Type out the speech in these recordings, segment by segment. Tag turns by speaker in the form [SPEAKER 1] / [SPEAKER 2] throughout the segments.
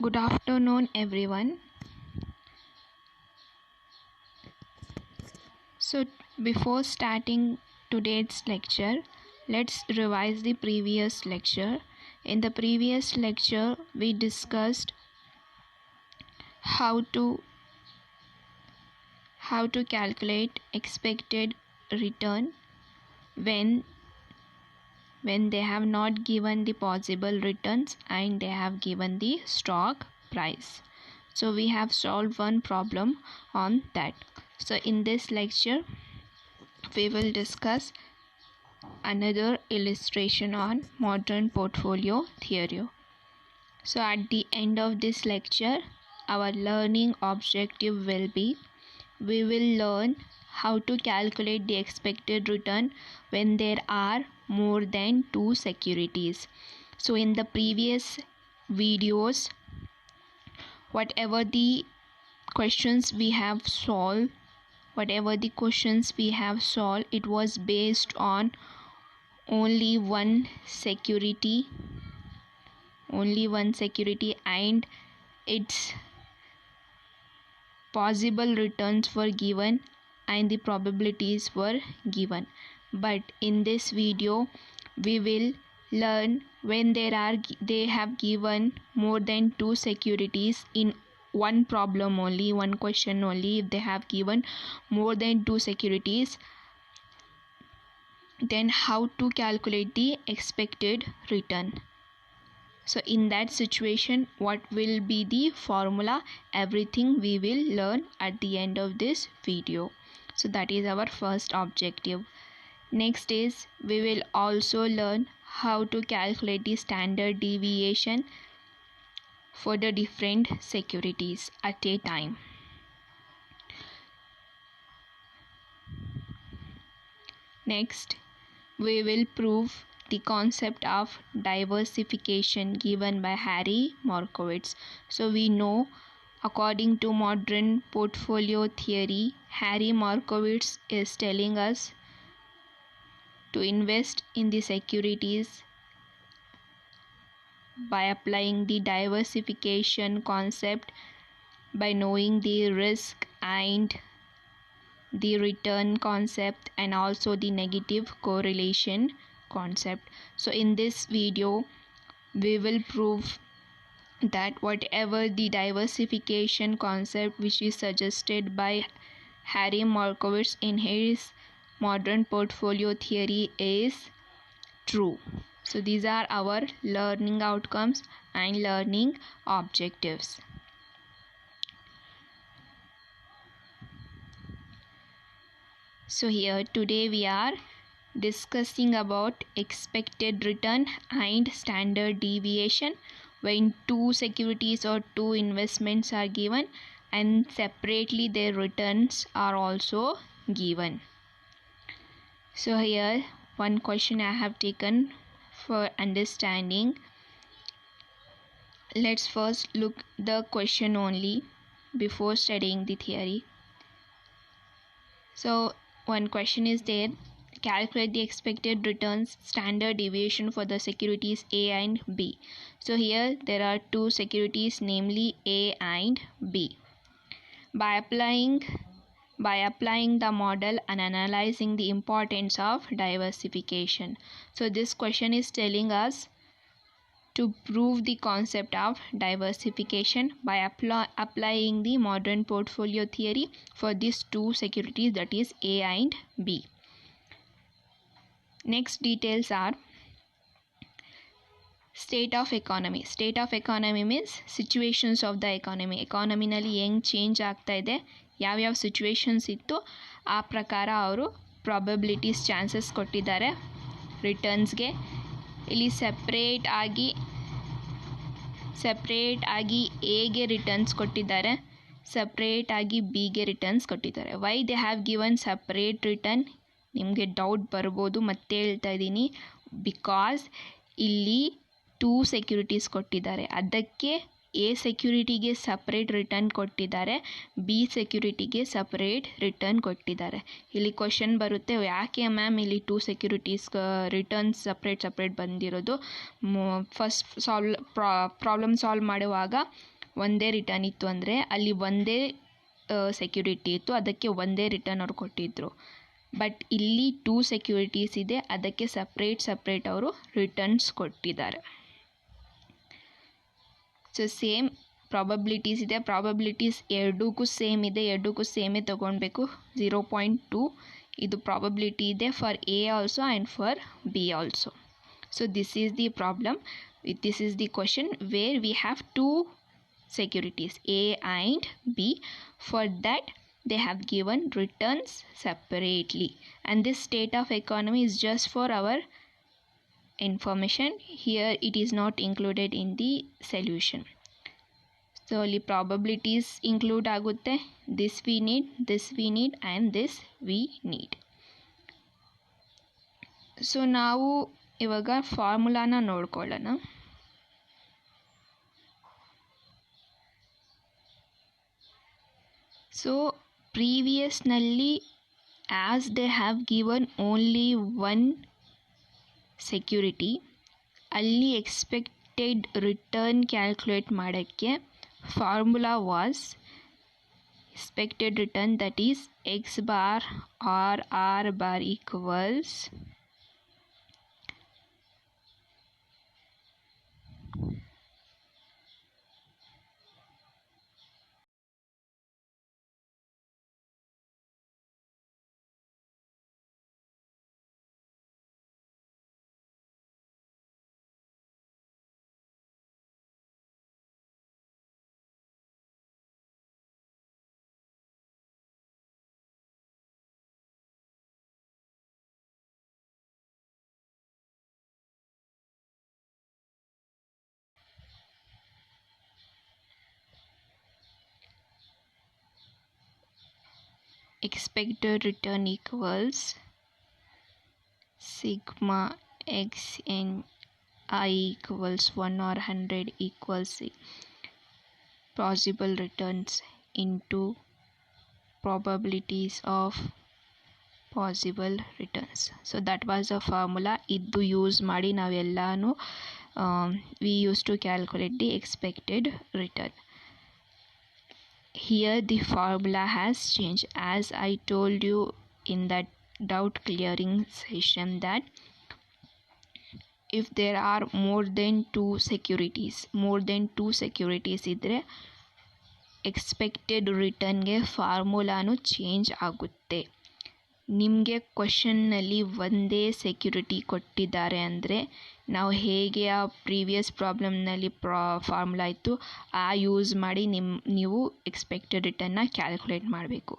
[SPEAKER 1] Good afternoon, everyone. So, before starting today's lecture, let's revise the previous lecture. In the previous lecture, we discussed how to calculate expected return when they have not given the possible returns and they have given the stock price. So we have solved one problem on that. So in this lecture we will discuss another illustration on modern portfolio theory. So at the end of this lecture, our learning objective will be, we will learn how to calculate the expected return when there are more than two securities. So in the previous videos, whatever the questions we have solved, it was based on only one security and its possible returns were given and the probabilities were given. But in this video we will learn when they have given more than two securities in one problem only, one question only. If they have given more than two securities, then how to calculate the expected return. So in that situation, what will be the formula? Everything we will learn at the end of this video. So that is our first objective. Next is, we will also learn how to calculate the standard deviation for the different securities at a time. Next, we will prove the concept of diversification given by Harry Markowitz. So we know, according to modern portfolio theory, Harry Markowitz is telling us to invest in the securities by applying the diversification concept, by knowing the risk and the return concept and also the negative correlation concept. So in this video we will prove that whatever the diversification concept which is suggested by Harry Markowitz in his modern portfolio theory is true. So these are our learning outcomes and learning objectives. So here today we are discussing about expected return and standard deviation when two securities or two investments are given and separately their returns are also given. So here one question I have taken for understanding. Let's first look the question only before studying the theory. So one question is there, calculate the expected returns standard deviation for the securities A and B. So here there are two securities, namely A and B. By applying the model and analyzing the importance of diversification. So this question is telling us to prove the concept of diversification by applying the modern portfolio theory for these two securities, that is A and B. Next details are state of economy. State of economy means situations of the economy. Economy ನಲ್ಲಿ ಹೆಂಗ್ change ಆಗ್ತಾ ಇದೆ, ಯಾವ್ಯಾವ situations ಇತ್ತು, ಆ ಪ್ರಕಾರ ಅವರು probabilities chances ಕೊಟ್ಟಿದ್ದಾರೆ ರಿಟರ್ನ್ಸ್ಗೆ. ಇಲ್ಲಿ ಸೆಪ್ರೇಟ್ ಆಗಿ ಎಗೆ ರಿಟರ್ನ್ಸ್ ಕೊಟ್ಟಿದ್ದಾರೆ, ಸಪ್ರೇಟ್ ಆಗಿ ಬಿಗೆ ರಿಟರ್ನ್ಸ್ ಕೊಟ್ಟಿದ್ದಾರೆ. Why they have given separate return? ನಿಮಗೆ ಡೌಟ್ ಬರ್ಬೋದು, ಮತ್ತೆ ಹೇಳ್ತಾ ಇದ್ದೀನಿ, ಬಿಕಾಸ್ ಇಲ್ಲಿ ಟೂ ಸೆಕ್ಯೂರಿಟೀಸ್ ಕೊಟ್ಟಿದ್ದಾರೆ, ಅದಕ್ಕೆ ಎ ಸೆಕ್ಯೂರಿಟಿಗೆ ಸಪ್ರೇಟ್ ರಿಟರ್ನ್ ಕೊಟ್ಟಿದ್ದಾರೆ, ಬಿ ಸೆಕ್ಯೂರಿಟಿಗೆ ಸಪ್ರೇಟ್ ರಿಟರ್ನ್ ಕೊಟ್ಟಿದ್ದಾರೆ. ಇಲ್ಲಿ ಕ್ವಶನ್ ಬರುತ್ತೆ, ಯಾಕೆ ಮ್ಯಾಮ್ ಇಲ್ಲಿ 2 ಸೆಕ್ಯೂರಿಟೀಸ್ ರಿಟರ್ನ್ಸ್ ಸಪ್ರೇಟ್ ಬಂದಿರೋದು? ಫಸ್ಟ್ ಪ್ರಾಬ್ಲಮ್ ಸಾಲ್ವ್ ಮಾಡುವಾಗ ಒಂದೇ ರಿಟರ್ನ್ ಇತ್ತು ಅಂದರೆ ಅಲ್ಲಿ ಒಂದೇ ಸೆಕ್ಯೂರಿಟಿ ಇತ್ತು, ಅದಕ್ಕೆ ಒಂದೇ ರಿಟರ್ನ್ ಅವ್ರು ಕೊಟ್ಟಿದ್ದರು. ಬಟ್ ಇಲ್ಲಿ 2 ಸೆಕ್ಯೂರಿಟೀಸ್ ಇದೆ, ಅದಕ್ಕೆ ಸಪ್ರೇಟ್ ಅವರು ರಿಟರ್ನ್ಸ್ ಕೊಟ್ಟಿದ್ದಾರೆ. ಸೊ ಸೇಮ್ ಪ್ರಾಬಬಿಲಿಟೀಸ್ ಇದೆ, ಪ್ರಾಬಬಿಲಿಟೀಸ್ ಎರಡಕ್ಕೂ ಸೇಮೇ ತೊಗೊಳ್ಬೇಕು. 0.2 ಇದು ಪ್ರಾಬಬಿಲಿಟಿ ಇದೆ for A also and for be also. So this is the problem, this is the question where we have 2 securities A and B. For that they have given returns separately, and this state of economy is just for our information. Here it is not included in the solution. So only probabilities include agutte, this we need and this we need. So ನಾವು ಇವಾಗ ಫಾರ್ಮುಲಾನ ನೋಡ್ಕೊಳ್ಳೋಣ. So previously, as they have given only one security, ಅಲ್ಲಿ expected return calculate ಮಾಡೋಕ್ಕೆ formula was expected return, that is x bar or r bar equals expected return equals sigma x n I equals 1 or 100 equals possible returns into probabilities of possible returns. So that was a formula. Iddu use ಮಾಡಿ ನಾವೆಲ್ಲಾನು we used to calculate the expected return. Here the formula has changed, as I told you in that doubt clearing session, that if there are more than 2 securities ಇದ್ದರೆ expected ರಿಟರ್ನ್ಗೆ ಫಾರ್ಮುಲಾನು change ಆಗುತ್ತೆ. ನಿಮಗೆ ಕ್ವಶನ್ನಲ್ಲಿ ಒಂದೇ security ಕೊಟ್ಟಿದ್ದಾರೆ ಅಂದರೆ ನಾವು ಹೇಗೆ ಆ previous ಪ್ರಾಬ್ಲಮ್ನಲ್ಲಿ formula ಇತ್ತು ಆ ಯೂಸ್ ಮಾಡಿ ನೀವು ಎಕ್ಸ್ಪೆಕ್ಟೆಡ್ ರಿಟರ್ನ್ನ ಕ್ಯಾಲ್ಕುಲೇಟ್ ಮಾಡಬೇಕು.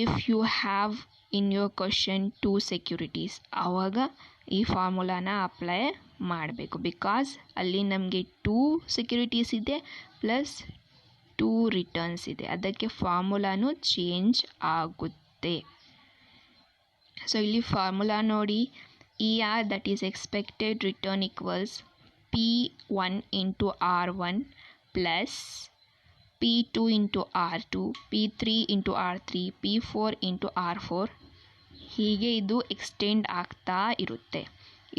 [SPEAKER 1] If you have in your question 2 securities, ಆವಾಗ ಈ ಫಾರ್ಮುಲಾನ ಅಪ್ಲೈ ಮಾಡಬೇಕು. ಬಿಕಾಸ್ ಅಲ್ಲಿ ನಮಗೆ 2 ಸೆಕ್ಯೂರಿಟೀಸ್ ಇದೆ ಪ್ಲಸ್ 2 ರಿಟರ್ನ್ಸ್ ಇದೆ, ಅದಕ್ಕೆ ಫಾರ್ಮುಲಾನು ಚೇಂಜ್ ಆಗುತ್ತೆ. ಸೊ ಇಲ್ಲಿ ಫಾರ್ಮುಲಾ ನೋಡಿ, ER, that is expected return, equals P1 into R1 plus P2 into R2, P3 into R3, P4 into R4. ಹೀಗೆ ಇದು ಎಕ್ಸ್ಟೆಂಡ್ ಆಗ್ತಾ ಇರುತ್ತೆ.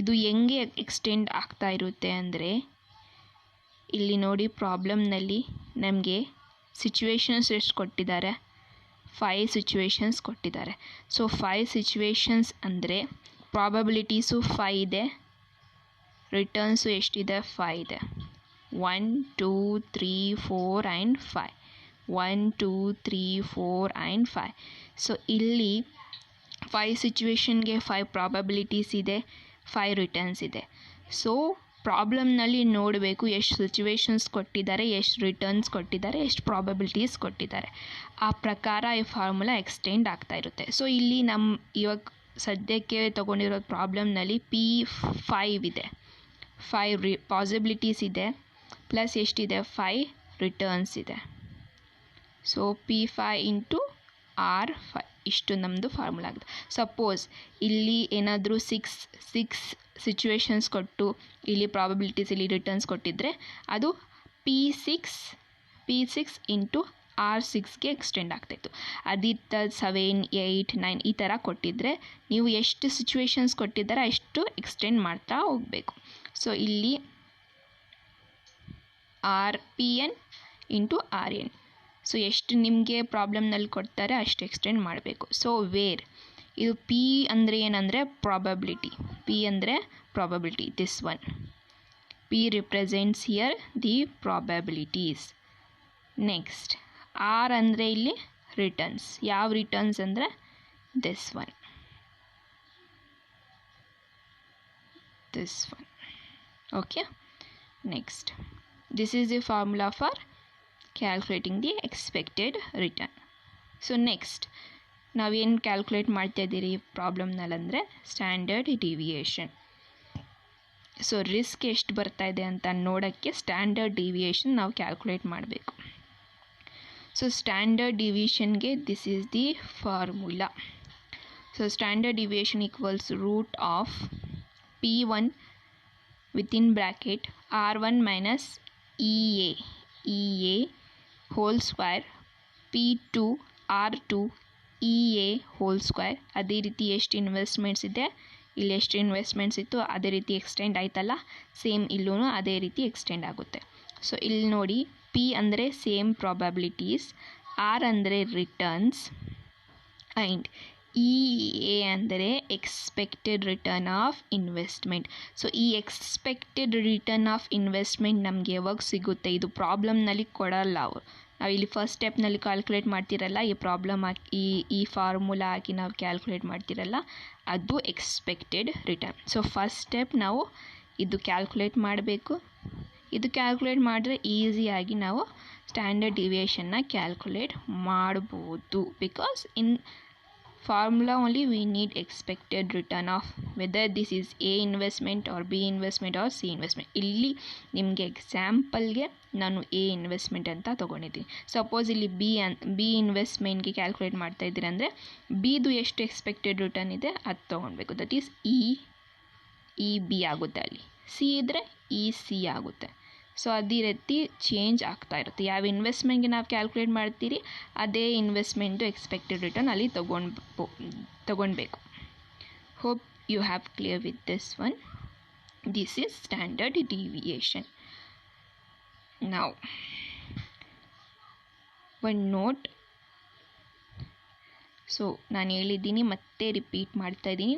[SPEAKER 1] ಇದು ಹೆಂಗೆ ಎಕ್ಸ್ಟೆಂಡ್ ಆಗ್ತಾ ಇರುತ್ತೆ ಅಂದರೆ, ಇಲ್ಲಿ ನೋಡಿ ಪ್ರಾಬ್ಲಮ್ನಲ್ಲಿ ನಮಗೆ ಸಿಚುವೇಶನ್ಸ್ ಎಷ್ಟು ಕೊಟ್ಟಿದ್ದಾರೆ, 5 ಸಿಚುವೇಶನ್ಸ್ ಕೊಟ್ಟಿದ್ದಾರೆ. ಸೊ 5 ಸಿಚುವೇಶನ್ಸ್ ಅಂದರೆ ಪ್ರಾಬಬಿಲಿಟೀಸು 5 ಇದೆ, ರಿಟರ್ನ್ಸು ಎಷ್ಟಿದೆ, 5 ಇದೆ. 1 2 3 4 ಆ್ಯಂಡ್ 5, 1 2 3 4 ಆ್ಯಂಡ್ 5. ಸೊ ಇಲ್ಲಿ 5 ಸಿಚುವೇಶನ್ಗೆ 5 ಪ್ರಾಬಬಿಲಿಟೀಸ್ ಇದೆ, 5 ರಿಟರ್ನ್ಸ್ ಇದೆ. ಸೊ ಪ್ರಾಬ್ಲಮ್ನಲ್ಲಿ ನೋಡಬೇಕು ಎಷ್ಟು ಸಿಚುವೇಶನ್ಸ್ ಕೊಟ್ಟಿದ್ದಾರೆ, ಎಷ್ಟು ರಿಟರ್ನ್ಸ್ ಕೊಟ್ಟಿದ್ದಾರೆ, ಎಷ್ಟು ಪ್ರಾಬಬಿಲಿಟೀಸ್ ಕೊಟ್ಟಿದ್ದಾರೆ. ಆ ಪ್ರಕಾರ ಈ ಫಾರ್ಮುಲಾ ಎಕ್ಸ್ಟೆಂಡ್ ಆಗ್ತಾ ಇರುತ್ತೆ. ಸೊ ಇಲ್ಲಿ ಇವಾಗ ಸದ್ಯಕ್ಕೆ ತೊಗೊಂಡಿರೋ ಪ್ರಾಬ್ಲಮ್ನಲ್ಲಿ P5 ಇದೆ, 5 ಪಾಸಿಬಿಲಿಟೀಸ್ ಇದೆ, ಪ್ಲಸ್ ಎಷ್ಟಿದೆ, 5 ರಿಟರ್ನ್ಸ್ ಇದೆ. ಸೊ P5 ಇಂಟು R5 ಇಷ್ಟು ನಮ್ಮದು ಫಾರ್ಮುಲಾ ಆಗಿದೆ. ಸಪೋಸ್ ಇಲ್ಲಿ ಏನಾದರೂ 6 ಸಿಚುವೇಶನ್ಸ್ ಕೊಟ್ಟು ಇಲ್ಲಿ ಪ್ರಾಬಬಿಲಿಟೀಸ್, ಇಲ್ಲಿ ರಿಟರ್ನ್ಸ್ ಕೊಟ್ಟಿದ್ದರೆ ಅದು P6 ಇಂಟು R6ಗೆ ಎಕ್ಸ್ಟೆಂಡ್ ಆಗ್ತಾಯಿತ್ತು. ಅದಿತ್ತ 7, 8, 9 ಈ ಥರ ಕೊಟ್ಟಿದ್ದರೆ ನೀವು ಎಷ್ಟು ಸಿಚುವೇಶನ್ಸ್ ಕೊಟ್ಟಿದ್ದಾರೆ ಅಷ್ಟು ಎಕ್ಸ್ಟೆಂಡ್ ಮಾಡ್ತಾ ಹೋಗಬೇಕು. ಸೊ ಇಲ್ಲಿ RPN ಇಂಟು RN. ಸೊ ಎಷ್ಟು ನಿಮಗೆ ಪ್ರಾಬ್ಲಮ್ನಲ್ಲಿ ಕೊಡ್ತಾರೆ ಅಷ್ಟು ಎಕ್ಸ್ಟೆಂಡ್ ಮಾಡಬೇಕು. ಸೊ ವೇರ್ ಇದು P ಅಂದರೆ ಏನಂದರೆ ಪ್ರಾಬಬಿಲಿಟಿ. P ಅಂದರೆ probability. This one P represents here the probabilities. Next R ಅಂದರೆ ಇಲ್ಲಿ ರಿಟರ್ನ್ಸ್. ಯಾವ ರಿಟರ್ನ್ಸ್ ಅಂದರೆ this one. Okay. Next this is the formula for calculating the expected return. So next ನಾವೇನು calculate ಮಾಡ್ತಾ ಇದ್ದೀರಿ ಪ್ರಾಬ್ಲಮ್ನಲ್ಲಂದರೆ ಸ್ಟ್ಯಾಂಡರ್ಡ್ ಡಿವಿಯೇಷನ್. ಸೊ ರಿಸ್ಕ್ ಎಷ್ಟು ಬರ್ತಾ ಇದೆ ಅಂತ ನೋಡೋಕ್ಕೆ ಸ್ಟ್ಯಾಂಡರ್ಡ್ ಡಿವಿಯೇಷನ್ ನಾವು ಕ್ಯಾಲ್ಕುಲೇಟ್ ಮಾಡಬೇಕು. ಸೊ ಸ್ಟ್ಯಾಂಡರ್ಡ್ ಡಿವಿಯೇಷನ್ಗೆ this is the formula. So standard deviation equals root of P1 within bracket R1 minus EA whole square P2 R2 EA whole square. ಅದೇ ರೀತಿ ಎಷ್ಟು ಇನ್ವೆಸ್ಟ್ಮೆಂಟ್ಸ್ ಇದೆ, ಇಲ್ಲಿ ಎಷ್ಟು ಇನ್ವೆಸ್ಟ್ಮೆಂಟ್ಸ್ ಇತ್ತು ಅದೇ ರೀತಿ ಎಕ್ಸ್ಟೆಂಡ್ ಆಯ್ತಲ್ಲ, ಸೇಮ್ ಇಲ್ಲೂ ಅದೇ ರೀತಿ ಎಕ್ಸ್ಟೆಂಡ್ ಆಗುತ್ತೆ. ಸೊ ಇಲ್ಲಿ ನೋಡಿ P ಅಂದರೆ ಸೇಮ್ ಪ್ರಾಬಬಿಲಿಟೀಸ್, R ಅಂದರೆ ರಿಟರ್ನ್ಸ್ ಆ್ಯಂಡ್ EA ಅಂದರೆ expected return of investment. So ಈ ಎಕ್ಸ್ಪೆಕ್ಟೆಡ್ ರಿಟರ್ನ್ ಆಫ್ ಇನ್ವೆಸ್ಟ್ಮೆಂಟ್ ನಮಗೆ ಯಾವಾಗ ಸಿಗುತ್ತೆ, ಇದು ಪ್ರಾಬ್ಲಮ್ನಲ್ಲಿ ಕೊಡಲ್ಲ ಅವರು. ನಾವು ಇಲ್ಲಿ ಫಸ್ಟ್ ಸ್ಟೆಪ್ನಲ್ಲಿ ಕ್ಯಾಲ್ಕುಲೇಟ್ ಮಾಡ್ತಿರಲ್ಲ, ಈ ಪ್ರಾಬ್ಲಮ್ ಹಾಕಿ ಈ ಫಾರ್ಮುಲಾ ಹಾಕಿ ನಾವು ಕ್ಯಾಲ್ಕುಲೇಟ್ ಮಾಡ್ತಿರಲ್ಲ, ಅದು expected return. So first step ನಾವು ಇದು ಕ್ಯಾಲ್ಕುಲೇಟ್ ಮಾಡಬೇಕು. ಇದು ಕ್ಯಾಲ್ಕುಲೇಟ್ ಮಾಡಿದ್ರೆ ಈಸಿಯಾಗಿ ನಾವು ಸ್ಟ್ಯಾಂಡರ್ಡ್ ಡಿವಿಯೇಷನ್ನ ಕ್ಯಾಲ್ಕುಲೇಟ್ ಮಾಡ್ಬೋದು. Because in formula only we need expected return of whether this is A investment or B investment or C investment. ಇಲ್ಲಿ ನಿಮಗೆ ಎಕ್ಸಾಂಪಲ್ಗೆ ನಾನು A ಇನ್ವೆಸ್ಟ್ಮೆಂಟ್ ಅಂತ ತೊಗೊಂಡಿದ್ದೀನಿ. ಸಪೋಸ್ ಇಲ್ಲಿ B ಇನ್ವೆಸ್ಟ್ಮೆಂಟ್ಗೆ ಕ್ಯಾಲ್ಕುಲೇಟ್ ಮಾಡ್ತಾ ಇದ್ದೀರಿ ಅಂದರೆ ಬಿದು ಎಷ್ಟು ಎಕ್ಸ್ಪೆಕ್ಟೆಡ್ ರಿಟರ್ನ್ ಇದೆ ಅದು ತೊಗೊಳ್ಬೇಕು. ದಟ್ ಈಸ್ EB ಆಗುತ್ತೆ, ಅಲ್ಲಿ C ಇದ್ದರೆ EC ಆಗುತ್ತೆ. ಸೊ ಅದೇ ರೀತಿ ಚೇಂಜ್ ಆಗ್ತಾ ಇರುತ್ತೆ. ಯಾವ ಇನ್ವೆಸ್ಟ್ಮೆಂಟ್ಗೆ ನಾವು ಕ್ಯಾಲ್ಕುಲೇಟ್ ಮಾಡ್ತೀರಿ ಅದೇ ಇನ್ವೆಸ್ಟ್ಮೆಂಟು ಎಕ್ಸ್ಪೆಕ್ಟೆಡ್ ರಿಟರ್ನ್ ಅಲ್ಲಿ ತೊಗೊಳ್ಬೇಕು. Hope you have clear with this one. This is standard deviation. Now one note. So ನಾನು ಹೇಳಿದ್ದೀನಿ ಮತ್ತೆ ರಿಪೀಟ್ ಮಾಡ್ತಾ ಇದ್ದೀನಿ,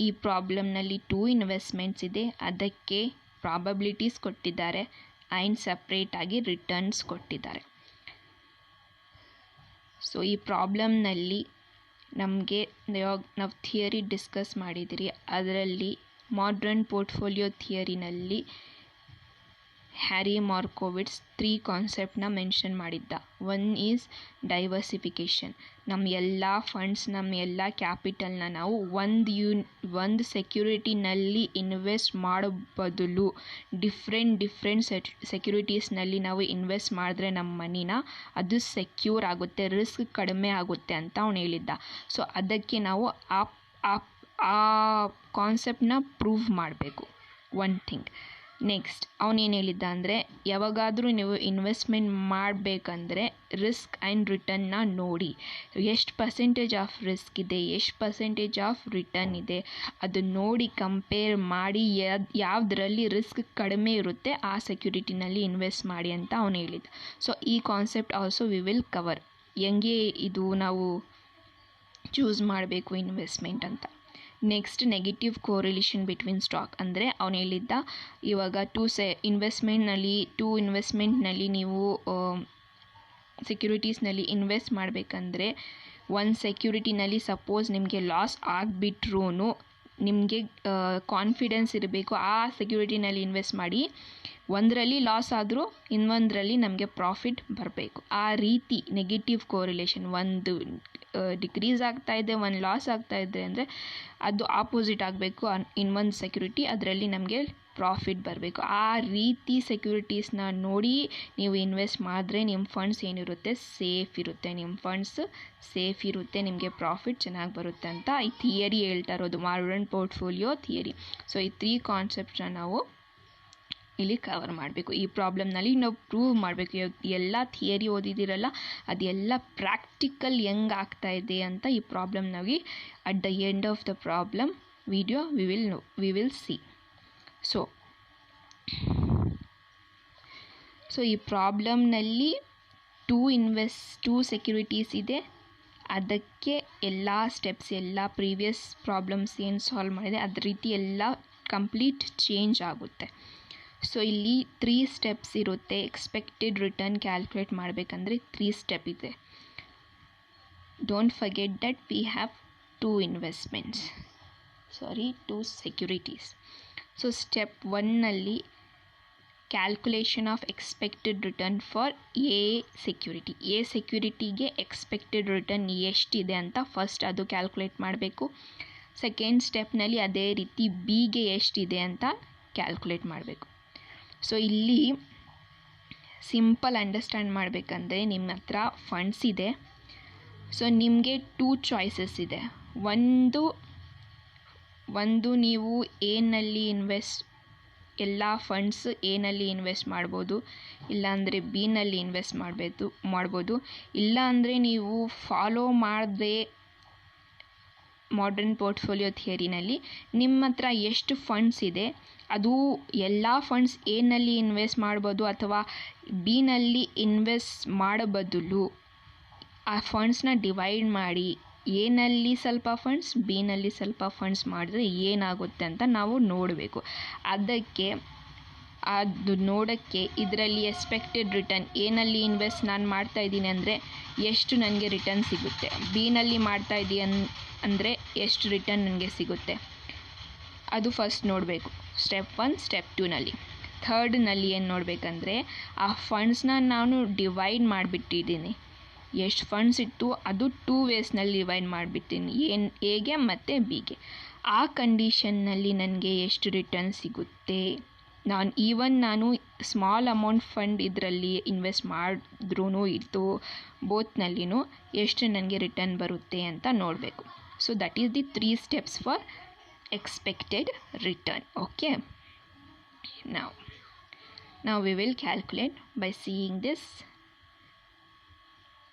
[SPEAKER 1] ಈ ಪ್ರಾಬ್ಲಮ್ನಲ್ಲಿ 2 ಇನ್ವೆಸ್ಟ್ಮೆಂಟ್ಸ್ ಇದೆ, ಅದಕ್ಕೆ ಪ್ರಾಬಬಿಲಿಟೀಸ್ ಕೊಟ್ಟಿದ್ದಾರೆ ಆ್ಯಂಡ್ ಸಪ್ರೇಟಾಗಿ ರಿಟರ್ನ್ಸ್ ಕೊಟ್ಟಿದ್ದಾರೆ. ಸೊ ಈ ಪ್ರಾಬ್ಲಮ್ನಲ್ಲಿ ನಮಗೆ ನಾವು ಥಿಯರಿ ಡಿಸ್ಕಸ್ ಮಾಡಿದಿರಿ, ಅದರಲ್ಲಿ ಮಾಡ್ರನ್ ಪೋರ್ಟ್ಫೋಲಿಯೋ ಥಿಯರಿನಲ್ಲಿ ಹ್ಯಾರಿ ಮಾರ್ಕೋವಿಟ್ಸ್ 3 ಕಾನ್ಸೆಪ್ಟನ್ನ ಮೆನ್ಷನ್ ಮಾಡಿದ್ದ. One is diversification. ನಮ್ಮ ಎಲ್ಲ ಫಂಡ್ಸ್, ನಮ್ಮ ಎಲ್ಲ ಕ್ಯಾಪಿಟಲ್ನ ನಾವು ಒಂದು ಸೆಕ್ಯೂರಿಟಿನಲ್ಲಿ ಇನ್ವೆಸ್ಟ್ ಮಾಡೋ ಬದಲು ಡಿಫ್ರೆಂಟ್ ಸೆಕ್ಯೂರಿಟೀಸ್ನಲ್ಲಿ ನಾವು ಇನ್ವೆಸ್ಟ್ ಮಾಡಿದ್ರೆ ನಮ್ಮ ಮನಿನ ಅದು ಸೆಕ್ಯೂರ್ ಆಗುತ್ತೆ, ರಿಸ್ಕ್ ಕಡಿಮೆ ಆಗುತ್ತೆ ಅಂತ ಅವನು ಹೇಳಿದ್ದ. ಸೊ ಅದಕ್ಕೆ ನಾವು ಆ ಕಾನ್ಸೆಪ್ಟನ್ನ ಪ್ರೂವ್ ಮಾಡಬೇಕು, ಒನ್ ಥಿಂಗ್. ನೆಕ್ಸ್ಟ್ ಅವನೇನು ಹೇಳಿದ್ದ ಅಂದರೆ ಯಾವಾಗಾದರೂ ನೀವು ಇನ್ವೆಸ್ಟ್ಮೆಂಟ್ ಮಾಡಬೇಕಂದ್ರೆ ರಿಸ್ಕ್ ಆ್ಯಂಡ್ ರಿಟರ್ನ್ನ ನೋಡಿ, ಎಷ್ಟು ಪರ್ಸೆಂಟೇಜ್ ಆಫ್ ರಿಸ್ಕ್ ಇದೆ, ಎಷ್ಟು ಪರ್ಸೆಂಟೇಜ್ ಆಫ್ ರಿಟರ್ನ್ ಇದೆ, ಅದು ನೋಡಿ ಕಂಪೇರ್ ಮಾಡಿ ಯಾವುದರಲ್ಲಿ ರಿಸ್ಕ್ ಕಡಿಮೆ ಇರುತ್ತೆ ಆ ಸೆಕ್ಯೂರಿಟಿನಲ್ಲಿ ಇನ್ವೆಸ್ಟ್ ಮಾಡಿ ಅಂತ ಅವನು ಹೇಳಿದ್ದ. ಸೊ ಈ concept also we will cover, ಹೆಂಗೆ ಇದು ನಾವು ಚೂಸ್ ಮಾಡಬೇಕು ಇನ್ವೆಸ್ಟ್ಮೆಂಟ್ ಅಂತ. Next negative correlation between stock ಅಂದರೆ ಅವನು ಹೇಳಿದ್ದ, ಇವಾಗ ಟೂ ಇನ್ವೆಸ್ಟ್ಮೆಂಟ್ನಲ್ಲಿ ನೀವು ಸೆಕ್ಯೂರಿಟೀಸ್ನಲ್ಲಿ ಇನ್ವೆಸ್ಟ್ ಮಾಡಬೇಕಂದ್ರೆ ಒಂದು ಸೆಕ್ಯೂರಿಟಿನಲ್ಲಿ ಸಪೋಸ್ ನಿಮಗೆ ಲಾಸ್ ಆಗಿಬಿಟ್ರೂ ನಿಮಗೆ ಕಾನ್ಫಿಡೆನ್ಸ್ ಇರಬೇಕು ಆ ಸೆಕ್ಯೂರಿಟಿನಲ್ಲಿ ಇನ್ವೆಸ್ಟ್ ಮಾಡಿ, ಒಂದರಲ್ಲಿ ಲಾಸ್ ಆದರೂ ಇನ್ನೊಂದರಲ್ಲಿ ನಮಗೆ ಪ್ರಾಫಿಟ್ ಬರಬೇಕು. ಆ ರೀತಿ ನೆಗೆಟಿವ್ ಕೋರಿಲೇಷನ್, ಒಂದು ಡಿಕ್ರೀಸ್ ಆಗ್ತಾ ಇದೆ ಒಂದು ಲಾಸ್ ಆಗ್ತಾ ಇದೆ ಅಂದರೆ ಅದು ಆಪೋಸಿಟ್ ಆಗಬೇಕು, ಇನ್ನೊಂದು ಸೆಕ್ಯೂರಿಟಿ ಅದರಲ್ಲಿ ನಮಗೆ ಪ್ರಾಫಿಟ್ ಬರಬೇಕು. ಆ ರೀತಿ ಸೆಕ್ಯೂರಿಟೀಸ್ನ ನೋಡಿ ನೀವು ಇನ್ವೆಸ್ಟ್ ಮಾಡಿದ್ರೆ ನಿಮ್ಮ ಫಂಡ್ಸ್ ಏನಿರುತ್ತೆ ಸೇಫ್ ಇರುತ್ತೆ, ನಿಮ್ಮ ಫಂಡ್ಸ್ ಸೇಫ್ ಇರುತ್ತೆ, ನಿಮಗೆ ಪ್ರಾಫಿಟ್ ಚೆನ್ನಾಗಿ ಬರುತ್ತೆ ಅಂತ ಈ ಥಿಯರಿ ಹೇಳ್ತಾ ಇರೋದು, ಮಾಡ್ರನ್ ಪೋರ್ಟ್ಫೋಲಿಯೋ ಥಿಯರಿ. ಸೊ ಈ 3 ಕಾನ್ಸೆಪ್ಟ್ನ ನಾವು ಇಲ್ಲಿ ಕವರ್ ಮಾಡಬೇಕು. ಈ ಪ್ರಾಬ್ಲಮ್ನಲ್ಲಿ ನಾವು ಪ್ರೂವ್ ಮಾಡಬೇಕು. ಎಲ್ಲ ಥಿಯರಿ ಓದಿದಿರಲ್ಲ ಅದೆಲ್ಲ ಪ್ರಾಕ್ಟಿಕಲ್ ಹೆಂಗೆ ಆಗ್ತಾ ಇದೆ ಅಂತ ಈ ಪ್ರಾಬ್ಲಮ್ನಾಗಿ at the end of the problem video we will see. So ಈ ಪ್ರಾಬ್ಲಮ್ನಲ್ಲಿ ಟೂ ಸೆಕ್ಯೂರಿಟೀಸ್ ಇದೆ. ಅದಕ್ಕೆ ಎಲ್ಲ ಸ್ಟೆಪ್ಸ್ ಎಲ್ಲ ಪ್ರೀವಿಯಸ್ ಪ್ರಾಬ್ಲಮ್ಸ್ ಏನು ಸಾಲ್ವ್ ಮಾಡಿದೆ ಅದ ರೀತಿ ಎಲ್ಲ ಕಂಪ್ಲೀಟ್ ಚೇಂಜ್ ಆಗುತ್ತೆ. ಸೊ ಇಲ್ಲಿ 3 ಸ್ಟೆಪ್ಸ್ ಇರುತ್ತೆ. ಎಕ್ಸ್ಪೆಕ್ಟೆಡ್ ರಿಟರ್ನ್ ಕ್ಯಾಲ್ಕುಲೇಟ್ ಮಾಡಬೇಕಂದ್ರೆ 3 ಸ್ಟೆಪ್ ಇದೆ. Don't forget that we have 2 securities. So step 1ನಲ್ಲಿ calculation of expected return for A ಸೆಕ್ಯೂರಿಟಿಗೆ ಎಕ್ಸ್ಪೆಕ್ಟೆಡ್ ರಿಟರ್ನ್ ಎಷ್ಟಿದೆ ಅಂತ ಫಸ್ಟ್ ಅದು ಕ್ಯಾಲ್ಕುಲೇಟ್ ಮಾಡಬೇಕು. ಸೆಕೆಂಡ್ ಸ್ಟೆಪ್ನಲ್ಲಿ ಅದೇ ರೀತಿ ಬಿಗೆ ಎಷ್ಟಿದೆ ಅಂತ ಕ್ಯಾಲ್ಕುಲೇಟ್ ಮಾಡಬೇಕು. ಸೊ ಇಲ್ಲಿ ಸಿಂಪಲ್ ಅಂಡರ್ಸ್ಟ್ಯಾಂಡ್ ಮಾಡಬೇಕಂದ್ರೆ ನಿಮ್ಮ ಹತ್ರ ಫಂಡ್ಸ್ ಇದೆ. ಸೊ ನಿಮಗೆ 2 ಚಾಯ್ಸಸ್ ಇದೆ. ಒಂದು ನೀವು ಎನಲ್ಲಿ ಎಲ್ಲ ಫಂಡ್ಸ್ ಎನಲ್ಲಿ ಇನ್ವೆಸ್ಟ್ ಮಾಡ್ಬೋದು, ಇಲ್ಲಾಂದರೆ ಬಿನಲ್ಲಿ ಇನ್ವೆಸ್ಟ್ ಮಾಡ್ಬೋದು. ಇಲ್ಲಾಂದರೆ ನೀವು ಫಾಲೋ ಮಾಡದೆ ಮಾಡರ್ನ್ ಪೋರ್ಟ್ಫೋಲಿಯೋ ಥಿಯರಿನಲ್ಲಿ ನಿಮ್ಮ ಹತ್ರ ಎಷ್ಟು ಫಂಡ್ಸ್ ಇದೆ ಅದು ಎಲ್ಲ ಫಂಡ್ಸ್ ಎನಲ್ಲಿ ಇನ್ವೆಸ್ಟ್ ಮಾಡ್ಬೋದು ಅಥವಾ ಬಿನಲ್ಲಿ ಇನ್ವೆಸ್ಟ್ ಮಾಡೋ ಬದಲು ಆ ಫಂಡ್ಸ್ನ ಡಿವೈಡ್ ಮಾಡಿ ಎನಲ್ಲಿ ಸ್ವಲ್ಪ ಫಂಡ್ಸ್ ಬಿನಲ್ಲಿ ಸ್ವಲ್ಪ ಫಂಡ್ಸ್ ಮಾಡಿದ್ರೆ ಏನಾಗುತ್ತೆ ಅಂತ ನಾವು ನೋಡಬೇಕು. ಅದು ನೋಡೋಕ್ಕೆ ಇದರಲ್ಲಿ ಎಕ್ಸ್ಪೆಕ್ಟೆಡ್ ರಿಟರ್ನ್ ಎನಲ್ಲಿ ಇನ್ವೆಸ್ಟ್ ನಾನು ಮಾಡ್ತಾಯಿದ್ದೀನಿ ಅಂದರೆ ಎಷ್ಟು ನನಗೆ ರಿಟರ್ನ್ ಸಿಗುತ್ತೆ, ಬಿನಲ್ಲಿ ಮಾಡ್ತಾಯಿದ್ದೀನಿ ಅಂದರೆ ಎಷ್ಟು ರಿಟರ್ನ್ ನನಗೆ ಸಿಗುತ್ತೆ ಅದು ಫಸ್ಟ್ ನೋಡಬೇಕು. Step 1 step 2ನಲ್ಲಿ. ಥರ್ಡ್ನಲ್ಲಿ ಏನು ನೋಡಬೇಕಂದ್ರೆ ಆ ಫಂಡ್ಸ್ನ ನಾನು ಡಿವೈಡ್ ಮಾಡಿಬಿಟ್ಟಿದ್ದೀನಿ. ಎಷ್ಟು ಫಂಡ್ಸ್ ಇತ್ತು ಅದು 2 ವೇಸ್ನಲ್ಲಿ ಡಿವೈಡ್ ಮಾಡಿಬಿಡ್ತೀನಿ, ಎಗೆ ಮತ್ತು ಬಿಗೆ. ಆ ಕಂಡೀಷನ್ನಲ್ಲಿ ನನಗೆ ಎಷ್ಟು ರಿಟರ್ನ್ ಸಿಗುತ್ತೆ, ನಾನು ಸ್ಮಾಲ್ ಅಮೌಂಟ್ ಫಂಡ್ ಇದರಲ್ಲಿ ಇನ್ವೆಸ್ಟ್ ಮಾಡಿದ್ರೂ ಇತ್ತು ಬೋತ್ನಲ್ಲಿನೂ ಎಷ್ಟು ನನಗೆ ರಿಟರ್ನ್ ಬರುತ್ತೆ ಅಂತ ನೋಡಬೇಕು. So that is the 3 steps for expected return. Okay, now we will calculate by seeing this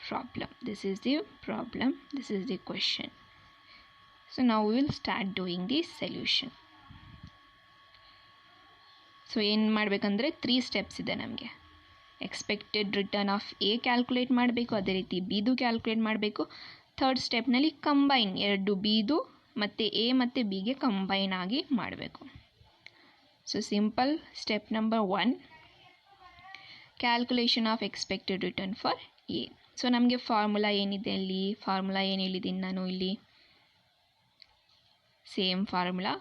[SPEAKER 1] problem. This is the problem, this is the question. So now we will start doing the solution. So ಏನು ಮಾಡಬೇಕಂದ್ರೆ 3 steps ಇದೆ ನಮಗೆ. Expected return of A calculate ಮಾಡಬೇಕು, ಅದೇ ರೀತಿ ಬಿದು calculate ಮಾಡಬೇಕು. Third ಸ್ಟೆಪ್ನಲ್ಲಿ combine 2 ಬಿದು ಮತ್ತು A ಮತ್ತು ಬಿಗೆ ಕಂಬೈನ್ ಆಗಿ ಮಾಡಬೇಕು. So simple step number 1 calculation of expected return for A. So ನಮಗೆ ಫಾರ್ಮುಲಾ ಏನಿದೆ ಇಲ್ಲಿ, ಫಾರ್ಮುಲಾ ಏನು ಹೇಳಿದ್ದೀನಿ ನಾನು ಇಲ್ಲಿ, ಸೇಮ್ ಫಾರ್ಮುಲಾ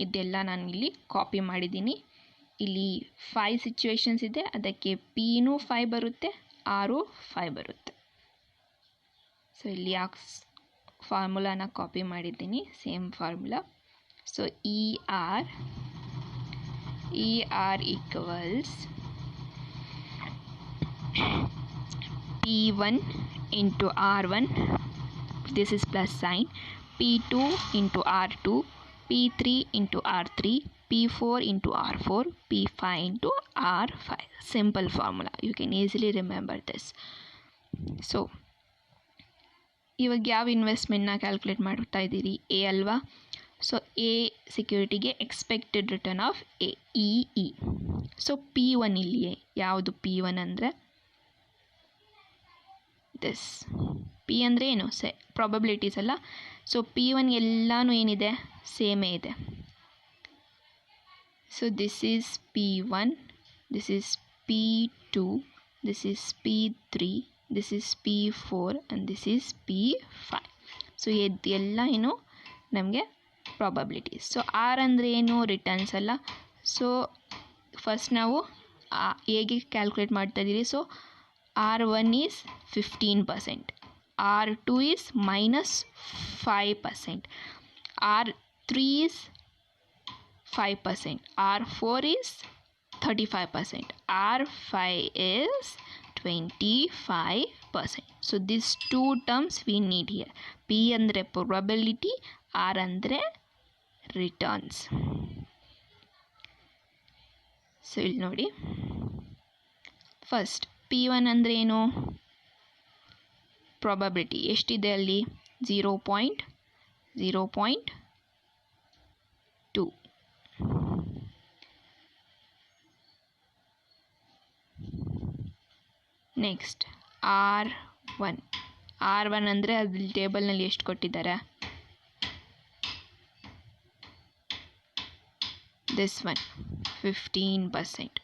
[SPEAKER 1] ಇದೆಲ್ಲ ನಾನು ಇಲ್ಲಿ ಕಾಪಿ ಮಾಡಿದ್ದೀನಿ. ಇಲ್ಲಿ 5 ಸಿಚುವೇಶನ್ಸ್ ಇದೆ, ಅದಕ್ಕೆ ಪಿನೂ 5 ಬರುತ್ತೆ, ಆರು 5 ಬರುತ್ತೆ. ಸೊ ಇಲ್ಲಿ ಫಾರ್ಮುಲಾನ ಕಾಪಿ ಮಾಡಿದ್ದೀನಿ, same formula. So E R equals P1 into R1, this is plus sign, P2 into R2, P3 into R3, P4 into R4, P5 into R5. Simple formula, you can easily remember this. So ಇವಾಗ ಯಾವ ಇನ್ವೆಸ್ಟ್ಮೆಂಟ್ನ calculate ಮಾಡ್ತಾ ಇದ್ದೀರಿ, A ಅಲ್ವಾ. So A ಸೆಕ್ಯೂರಿಟಿಗೆ expected return of A E. So P1 ಇಲ್ಲಿ ಯಾವುದು, P1 ಅಂದರೆ this. P ಅಂದರೆ ಏನು, ಪ್ರಾಬಬಿಲಿಟೀಸ್ ಅಲ್ಲ. ಸೊ P1 ಎಲ್ಲನೂ ಏನಿದೆ, ಸೇಮೇ ಇದೆ. So this is P1, this is P2, this is P3, this is P4 and this is P5. So ಇದೆಲ್ಲ ಏನು ನಮಗೆ ಪ್ರಾಬಬಿಲಿಟೀಸ್. ಸೊ ಆರ್ ಅಂದರೆ ಏನು, ರಿಟರ್ನ್ಸ್ ಅಲ್ಲ. ಸೊ ಫಸ್ಟ್ ನಾವು ಹೇಗೆ ಕ್ಯಾಲ್ಕುಲೇಟ್ ಮಾಡ್ತಾ ಇದ್ದೀರಿ. So R1 is 15%, R2 is -5%, R3 is 5%, R4 is 35%, R5 is 25%. So these 2 terms we need here. P andre probability, R andre returns. So ಇಲ್ಲಿ ನೋಡಿ, first P1 ಅಂದರೆ ಏನು, ಪ್ರಾಬಬಿಲಿಟಿ ಎಷ್ಟಿದೆ ಅಲ್ಲಿ 0.2. ನೆಕ್ಸ್ಟ್ R1 ಅಂದರೆ ಅಲ್ಲಿ ಟೇಬಲ್ನಲ್ಲಿ ಎಷ್ಟು ಕೊಟ್ಟಿದ್ದಾರೆ, ದಿಸ್ ಒನ್ 15%.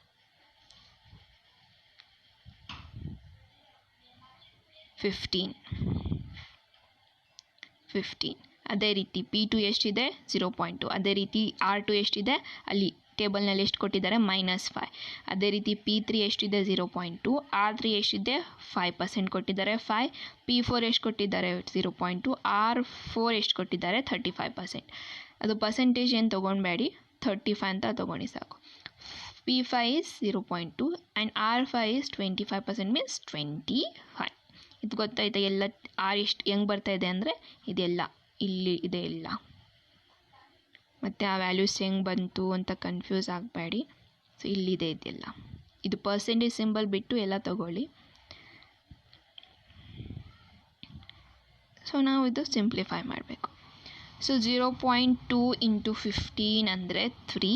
[SPEAKER 1] 15. ಅದೇ ರೀತಿ P2 ಎಷ್ಟಿದೆ 0.2. ಅದೇ ರೀತಿ R2 ಎಷ್ಟಿದೆ ಅಲ್ಲಿ ಟೇಬಲ್ನಲ್ಲಿ ಎಷ್ಟು ಕೊಟ್ಟಿದ್ದಾರೆ -5. ಅದೇ ರೀತಿ P3 ಎಷ್ಟಿದೆ 0.2. R3 ಎಷ್ಟಿದೆ 5% ಕೊಟ್ಟಿದ್ದಾರೆ 5. P4 ಎಷ್ಟು ಕೊಟ್ಟಿದ್ದಾರೆ 0.2. R4 ಎಷ್ಟು ಕೊಟ್ಟಿದ್ದಾರೆ 35%. ಅದು ಪರ್ಸೆಂಟೇಜ್ ಏನು ತೊಗೊಳ್ಬೇಡಿ, 35 ಅಂತ ತೊಗೊಂಡು ಸಾಕು. P5 is 0.2 and R5 is 25%, means 25. ಇದು ಗೊತ್ತಾಯ್ತಾ, ಎಲ್ಲ R ಎಷ್ಟು ಹೆಂಗೆ ಬರ್ತಾ ಇದೆ ಅಂದರೆ ಇದೆಲ್ಲ ಇಲ್ಲಿ ಇದೆ ಎಲ್ಲ. ಮತ್ತು ಆ ವ್ಯಾಲ್ಯೂಸ್ ಹೆಂಗೆ ಬಂತು ಅಂತ ಕನ್ಫ್ಯೂಸ್ ಆಗಬೇಡಿ. ಸೊ ಇಲ್ಲಿದೆ ಇದೆಲ್ಲ, ಇದು ಪರ್ಸೆಂಟೇಜ್ ಸಿಂಬಲ್ ಬಿಟ್ಟು ಎಲ್ಲ ತಗೊಳ್ಳಿ. ಸೊ ನಾವು ಇದು ಸಿಂಪ್ಲಿಫೈ ಮಾಡಬೇಕು. ಸೊ 0.2 × 15 ಅಂದರೆ 3.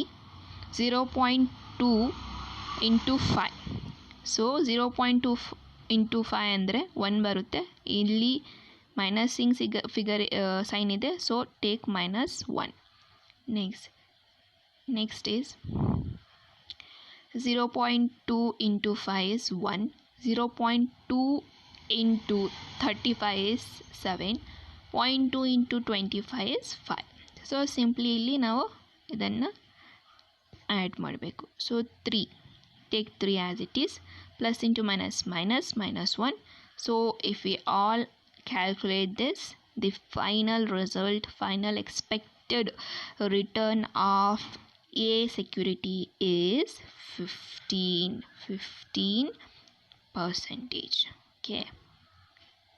[SPEAKER 1] 0.2 × 5. ಸೊ 0.2 × 5 ಅಂದರೆ 1 ಬರುತ್ತೆ. ಇಲ್ಲಿ ಮೈನಸಿಂಗ್ ಫಿಗರ್ ಸೈನ್ ಇದೆ, so take -1. Next is 0.2 × 5 is 1. 0.2 × 35 is 7. 0.2 × 25 is 5. So simply ಇಲ್ಲಿ ನಾವು ಇದನ್ನು ಆ್ಯಡ್ ಮಾಡಬೇಕು. So 3, take 3 as it is, plus into minus, -1. So if we all calculate this, the final result, final expected return of A security is 15%. Okay,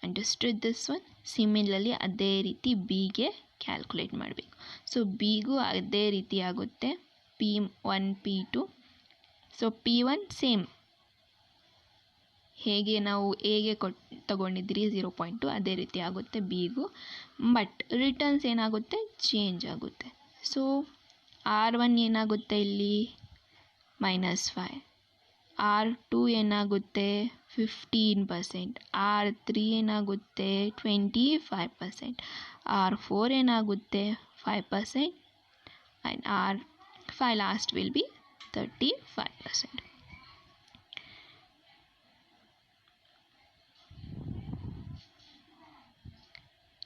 [SPEAKER 1] understood this one? Similarly ಅದೇ ರೀತಿ ಬಿಗೆ calculate ಮಾಡಬೇಕು. So ಬಿಗೂ ಅದೇ ರೀತಿ ಆಗುತ್ತೆ, P1 P2. So P1 same ಹೇಗೆ ನಾವು ಎಗೆ ತಗೊಂಡಿದ್ರಿ 0.2 ಅದೇ ರೀತಿ ಆಗುತ್ತೆ ಬಿಗೂ, ಬಟ್ ರಿಟರ್ನ್ಸ್ ಏನಾಗುತ್ತೆ ಚೇಂಜ್ ಆಗುತ್ತೆ. ಸೊ R1 ಏನಾಗುತ್ತೆ ಇಲ್ಲಿ -5. R2 ಏನಾಗುತ್ತೆ 15%. R3 ಏನಾಗುತ್ತೆ 25%. R4 ಏನಾಗುತ್ತೆ 5%. and R5 last will be 35%.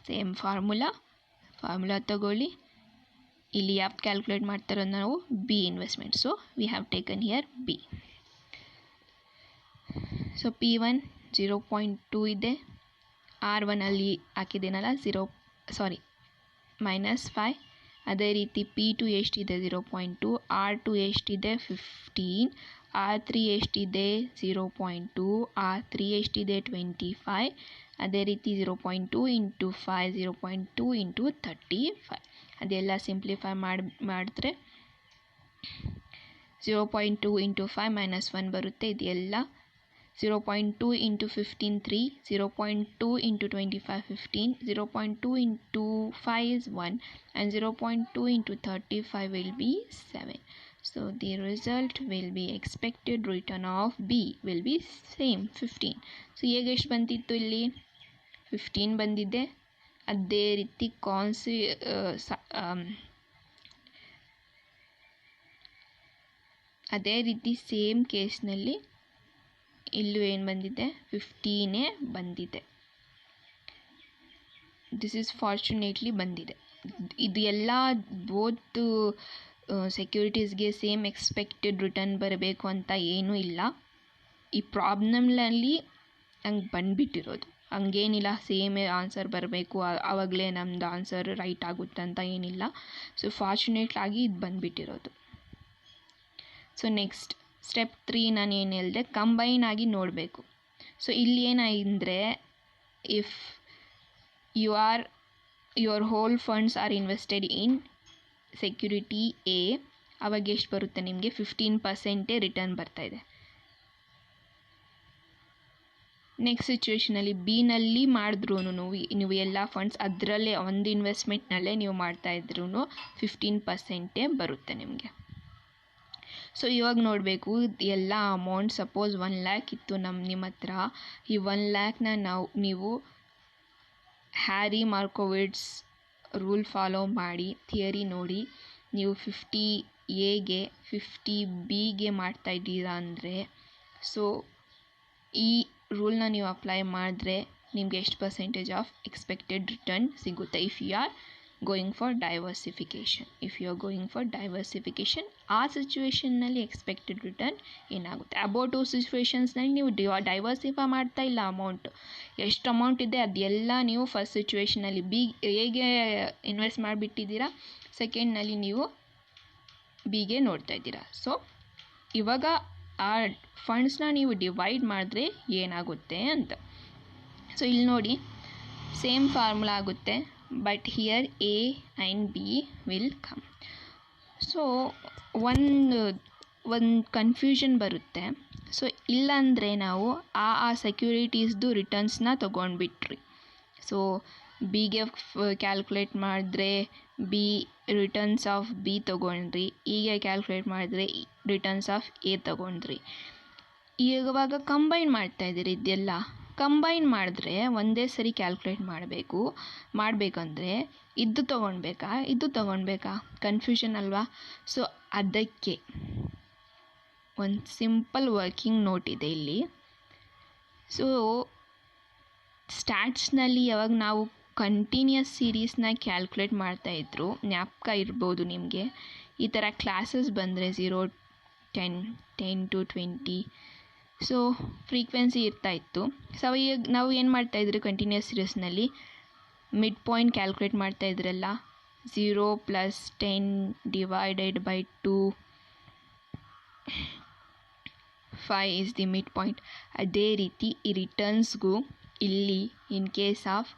[SPEAKER 1] Same formula ತಗೊಳ್ಳಿ. ಇಲ್ಲಿ ಯಾಪ್ ಕ್ಯಾಲ್ಕುಲೇಟ್ ಮಾಡ್ತಾರೋ ನಾವು B investment. So we have taken here B. So P1 0.2 ಇದೆ, R1 ಅಲ್ಲಿ ಹಾಕಿದ್ದೀನಲ್ಲ -5. ಅದೇ ರೀತಿ P2 ಎಷ್ಟಿದೆ 0.2. R2 ಎಷ್ಟಿದೆ 15. R3 ಎಷ್ಟಿದೆ 0.2. R3 ಎಷ್ಟಿದೆ 25. ಅದೇ ರೀತಿ 0.2 × 5, 0.2 × 35. ಅದೆಲ್ಲ ಸಿಂಪ್ಲಿಫೈ ಮಾಡಿದ್ರೆ 0.2 × 5 -1 ಬರುತ್ತೆ. ಇದೆಲ್ಲ 0.2 × 15 3, 0.2 × 25 15, 0.2 × 5 is 1, and 0.2 × 35 will be 7. So the result will be expected return of B will be same 15. So ಹೇಗೆ ಎಷ್ಟು ಬಂದಿತ್ತು ಇಲ್ಲಿ 15 ಬಂದಿದೆ. ಅದೇ ರೀತಿ ಅದೇ ರೀತಿ ಸೇಮ್ ಕೇಸ್ನಲ್ಲಿ ಇಲ್ಲೂ ಏನು ಬಂದಿದೆ 15 ಬಂದಿದೆ. ದಿಸ್ ಇಸ್ ಫಾರ್ಚುನೇಟ್ಲಿ ಬಂದಿದೆ. ಇದು ಎಲ್ಲ ಬೋತ್ ಸೆಕ್ಯೂರಿಟೀಸ್ಗೆ ಸೇಮ್ ಎಕ್ಸ್ಪೆಕ್ಟೆಡ್ ರಿಟರ್ನ್ ಬರಬೇಕು ಅಂತ ಏನೂ ಇಲ್ಲ. ಈ ಪ್ರಾಬ್ಲಮ್ನಲ್ಲಿ ಹಂಗೆ ಬಂದುಬಿಟ್ಟಿರೋದು, ಹಂಗೇನಿಲ್ಲ ಸೇಮ್ ಆನ್ಸರ್ ಬರಬೇಕು ಆವಾಗಲೇ ನಮ್ಮದು ಆನ್ಸರ್ ರೈಟ್ ಆಗುತ್ತೆ ಅಂತ ಏನಿಲ್ಲ. ಸೊ ಫಾರ್ಚುನೇಟ್ಲಾಗಿ ಇದು ಬಂದುಬಿಟ್ಟಿರೋದು. ಸೊ ನೆಕ್ಸ್ಟ್ ಸ್ಟೆಪ್ 3 ನಾನು ಏನು ಹೇಳಿದೆ, ಕಂಬೈನ್ ಆಗಿ ನೋಡಬೇಕು. ಸೊ ಇಲ್ಲಿ ಏನಂದರೆ, if your whole funds are invested in security A ಆವಾಗ ಎಷ್ಟು ಬರುತ್ತೆ ನಿಮಗೆ 15% ರಿಟರ್ನ್ ಬರ್ತಾ ಇದೆ. ನೆಕ್ಸ್ಟ್ ಸಿಚುವೇಷನಲ್ಲಿ ಬಿನಲ್ಲಿ ಮಾಡಿದ್ರೂ ನೀವು ಎಲ್ಲ ಫಂಡ್ಸ್ ಅದರಲ್ಲೇ ಒಂದು ಇನ್ವೆಸ್ಟ್ಮೆಂಟ್ನಲ್ಲೇ ನೀವು ಮಾಡ್ತಾಯಿದ್ರೂ 15% ಬರುತ್ತೆ ನಿಮಗೆ. ಸೊ ಇವಾಗ ನೋಡಬೇಕು ಎಲ್ಲ ಅಮೌಂಟ್ ಸಪೋಸ್ 1 lakh ಇತ್ತು ನಿಮ್ಮ ಹತ್ರ. ಈ 1 lakhನ ನೀವು ಹ್ಯಾರಿ ಮಾರ್ಕೋವಿಟ್ಸ್ ರೂಲ್ ಫಾಲೋ ಮಾಡಿ ಥಿಯರಿ ನೋಡಿ ನೀವು 50Aಗೆ 50Bಗೆ ಮಾಡ್ತಾ ಇದ್ದೀರಾ ಅಂದರೆ ಸೊ ಈ ರೂಲ್ನ ನೀವು ಅಪ್ಲೈ ಮಾಡಿದ್ರೆ ನಿಮಗೆ ಎಷ್ಟು ಪರ್ಸೆಂಟೇಜ್ ಆಫ್ ಎಕ್ಸ್ಪೆಕ್ಟೆಡ್ ರಿಟರ್ನ್ ಸಿಗುತ್ತೆ if you are going for diversification. ಆ ಸಿಚುವೇಷನ್ನಲ್ಲಿ ಎಕ್ಸ್ಪೆಕ್ಟೆಡ್ ರಿಟರ್ನ್ ಏನಾಗುತ್ತೆ. ಅಬೌಟ್ 2 ಸಿಚುವೇಷನ್ಸ್ನಲ್ಲಿ ನೀವು ಡೈವರ್ಸಿಫೈ ಮಾಡ್ತಾ ಇಲ್ಲ ಅಮೌಂಟ್, ಎಷ್ಟು ಅಮೌಂಟ್ ಇದೆ ಅದೆಲ್ಲ ನೀವು ಫಸ್ಟ್ ಸಿಚುವೇಷನಲ್ಲಿ ಎಗೆ ಇನ್ವೆಸ್ಟ್ ಮಾಡಿಬಿಟ್ಟಿದ್ದೀರಾ, ಸೆಕೆಂಡ್ನಲ್ಲಿ ನೀವು ಬಿಗೆ ನೋಡ್ತಾ ಇದ್ದೀರಾ. ಸೊ ಇವಾಗ ಆ ಫಂಡ್ಸ್ನ ನೀವು ಡಿವೈಡ್ ಮಾಡಿದ್ರೆ ಏನಾಗುತ್ತೆ ಅಂತ. ಸೊ ಇಲ್ಲಿ ನೋಡಿ ಸೇಮ್ ಫಾರ್ಮುಲಾ ಆಗುತ್ತೆ, but here A and B will come. So ಒಂದು ಕನ್ಫ್ಯೂಷನ್ ಬರುತ್ತೆ. ಸೊ ಇಲ್ಲಾಂದರೆ ನಾವು ಆ ಸೆಕ್ಯೂರಿಟೀಸ್ದು ರಿಟರ್ನ್ಸ್ನ ತೊಗೊಂಡ್ಬಿಟ್ರಿ. ಸೊ ಬಿಗೆ ಕ್ಯಾಲ್ಕುಲೇಟ್ ಮಾಡಿದ್ರೆ ಬಿ ರಿಟರ್ನ್ಸ್ ಆಫ್ ಬಿ ತೊಗೊಂಡ್ರಿ, ಹೀಗೆ ಕ್ಯಾಲ್ಕುಲೇಟ್ ಮಾಡಿದ್ರೆ ರಿಟರ್ನ್ಸ್ ಆಫ್ ಎ ತೊಗೊಂಡ್ರಿ. ಇವಾಗ ಕಂಬೈನ್ ಮಾಡ್ತಾಯಿದ್ದೀರಿ, ಇದೆಲ್ಲ ಕಂಬೈನ್ ಮಾಡಿದ್ರೆ ಒಂದೇ ಸರಿ ಕ್ಯಾಲ್ಕುಲೇಟ್ ಮಾಡಬೇಕಂದ್ರೆ ಇದು ತೊಗೊಳ್ಬೇಕಾ ಕನ್ಫ್ಯೂಷನ್ ಅಲ್ವಾ. ಸೊ ಅದಕ್ಕೆ ಒಂದು ಸಿಂಪಲ್ ವರ್ಕಿಂಗ್ ನೋಟ್ ಇದೆ ಇಲ್ಲಿ. ಸೊ ಸ್ಟ್ಯಾಟ್ಸ್ನಲ್ಲಿ ಯಾವಾಗ ನಾವು ಕಂಟಿನ್ಯೂಸ್ ಸೀರೀಸ್ನ ಕ್ಯಾಲ್ಕುಲೇಟ್ ಮಾಡ್ತಾಯಿದ್ರು, ಜ್ಞಾಪಕ ಇರ್ಬೋದು ನಿಮಗೆ, ಈ ಥರ ಕ್ಲಾಸಸ್ ಬಂದರೆ 0, 10, 10 to 20 ಸೊ ಫ್ರೀಕ್ವೆನ್ಸಿ ಇರ್ತಾಯಿತ್ತು. ಸೊ ಈಗ ನಾವು ಏನು ಮಾಡ್ತಾಯಿದ್ರಿ ಕಂಟಿನ್ಯೂಸ್ ಸೀರೀಸ್ನಲ್ಲಿ ಮಿಡ್ ಪಾಯಿಂಟ್ ಕ್ಯಾಲ್ಕುಲೇಟ್ ಮಾಡ್ತಾಯಿದ್ರಲ್ಲ, 0 + 10 / 2 5 is the ಮಿಡ್ ಪಾಯಿಂಟ್. ಅದೇ ರೀತಿ ಈ ರಿಟರ್ನ್ಸ್ಗೂ ಇಲ್ಲಿ in case of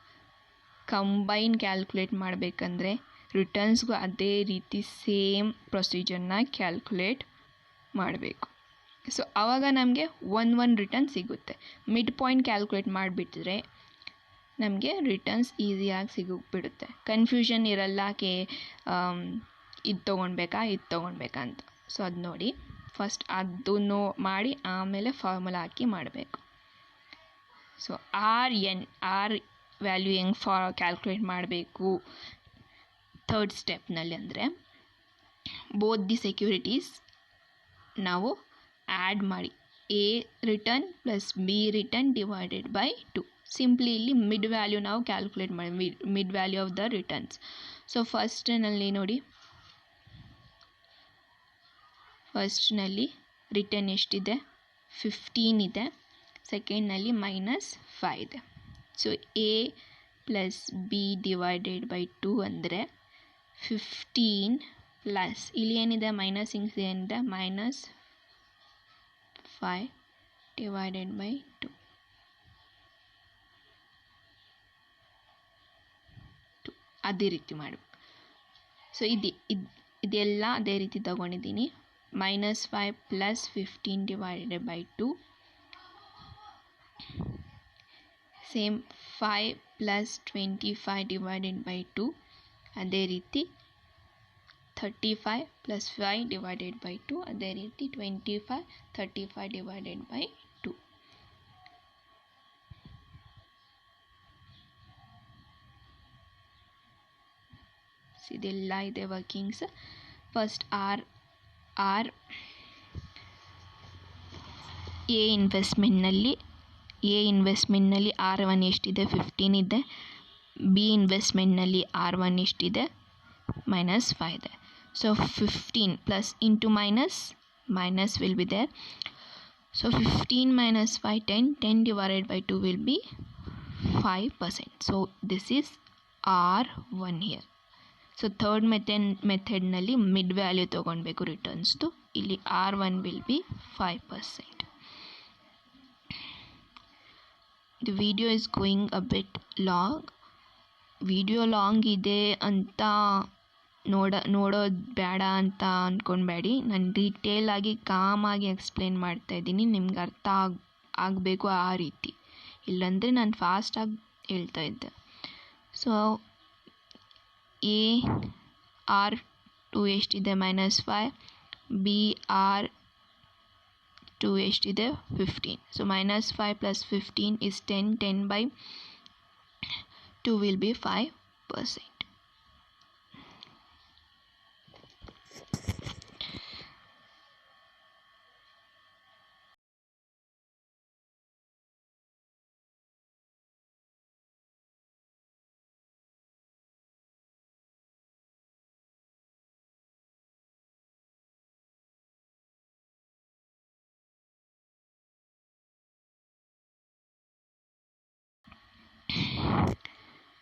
[SPEAKER 1] combine calculate ಮಾಡಬೇಕಂದ್ರೆ ರಿಟರ್ನ್ಸ್ಗೂ ಅದೇ ರೀತಿ ಸೇಮ್ ಪ್ರೊಸೀಜರ್ನ ಕ್ಯಾಲ್ಕುಲೇಟ್ ಮಾಡಬೇಕು. ಸೊ ಆವಾಗ ನಮಗೆ ಒಂದು ರಿಟರ್ನ್ ಸಿಗುತ್ತೆ. ಮಿಡ್ ಪಾಯಿಂಟ್ ಕ್ಯಾಲ್ಕುಲೇಟ್ ಮಾಡಿಬಿಟ್ರೆ ನಮಗೆ ರಿಟರ್ನ್ಸ್ ಈಸಿಯಾಗಿ ಸಿಗೋಗ್ಬಿಡುತ್ತೆ, ಕನ್ಫ್ಯೂಷನ್ ಇರಲ್ಲ ಇದು ತೊಗೊಳ್ಬೇಕಾ ಅಂತ. ಸೊ ಅದು ನೋಡಿ ಫಸ್ಟ್ ಅದನ್ನು ಮಾಡಿ ಆಮೇಲೆ ಫಾರ್ಮುಲಾ ಹಾಕಿ ಮಾಡಬೇಕು. ಸೊ ಆರ್ ವ್ಯಾಲ್ಯೂ ಹೆಂಗೆ ಕ್ಯಾಲ್ಕುಲೇಟ್ ಮಾಡಬೇಕು ಥರ್ಡ್ ಸ್ಟೆಪ್ನಲ್ಲಿ ಅಂದರೆ ಬೋತ್ ದಿ ಸೆಕ್ಯೂರಿಟೀಸ್ ನಾವು ಆ್ಯಡ್ ಮಾಡಿ A return plus B return divided by 2. Simply ಇಲ್ಲಿ ಮಿಡ್ ವ್ಯಾಲ್ಯೂ ನಾವು ಕ್ಯಾಲ್ಕುಲೇಟ್ ಮಾಡಿ mid value of the returns. So ಫಸ್ಟ್ನಲ್ಲಿ ನೋಡಿ, ಫಸ್ಟ್ನಲ್ಲಿ ರಿಟರ್ನ್ ಎಷ್ಟಿದೆ 15 ಇದೆ, ಸೆಕೆಂಡ್ನಲ್ಲಿ -5 ಇದೆ. So A plus B divided by 2 ಅಂದರೆ 15 ಪ್ಲಸ್ ಇಲ್ಲಿ ಏನಿದೆ ಮೈನಸ್ ಏನಿದೆ -5 ಡಿವೈಡೆಡ್ ಬೈ 2. ಅದೇ ರೀತಿ ಮಾಡಬೇಕು. ಸೊ ಇದೆಲ್ಲ ಅದೇ ರೀತಿ ತಗೊಂಡಿದ್ದೀನಿ. -5 + 15 divided by 2 same 5 + 25 divided by 2 ಅದೇ ರೀತಿ 35 + 5 ಡಿವೈಡೆಡ್ ಬೈ 2 ಅದೇ ರೀತಿ 25 35 ಡಿವೈಡೆಡ್ ಬೈ 2. ಇದೆಲ್ಲ ಇದೆ ವರ್ಕಿಂಗ್ಸ್. ಫಸ್ಟ್ ಆರ್ ಎ ಇನ್ವೆಸ್ಟ್ಮೆಂಟ್ನಲ್ಲಿ R1 ಎಷ್ಟಿದೆ 15 ಇದೆ, ಬಿ ಇನ್ವೆಸ್ಟ್ಮೆಂಟ್ನಲ್ಲಿ R1 ಎಷ್ಟಿದೆ -5 ಇದೆ. So 15 plus into minus will be there. So 15 - 5 10 divided by 2 will be 5%. So this is R1 here. So third ಮೆಥಡ್ನಲ್ಲಿ ಮಿಡ್ ವ್ಯಾಲ್ಯೂ ತೊಗೊಳ್ಬೇಕು ರಿಟರ್ನ್ಸ್ದು. ಇಲ್ಲಿ R1 will be 5%. The video is going a bit long. Video long ಇದೆ ಅಂತ ನೋಡೋದು ಬೇಡ ಅಂತ ಅಂದ್ಕೊಳ್ಬೇಡಿ. ನಾನು ಡೀಟೇಲಾಗಿ ಕಾಮಾಗಿ ಎಕ್ಸ್ಪ್ಲೇನ್ ಮಾಡ್ತಾಯಿದ್ದೀನಿ, ನಿಮ್ಗೆ ಅರ್ಥ ಆಗಬೇಕು ಆ ರೀತಿ. ಇಲ್ಲಾಂದರೆ ನಾನು ಫಾಸ್ಟಾಗಿ ಹೇಳ್ತಾ ಇದ್ದೆ. ಸೊ ಎ ಆರ್ ಟು ಎಷ್ಟಿದೆ -5, ಬಿ ಆರ್ ಟು ಎಷ್ಟಿದೆ 15. So -5 + 15 is 10. 10/2 will be 5%.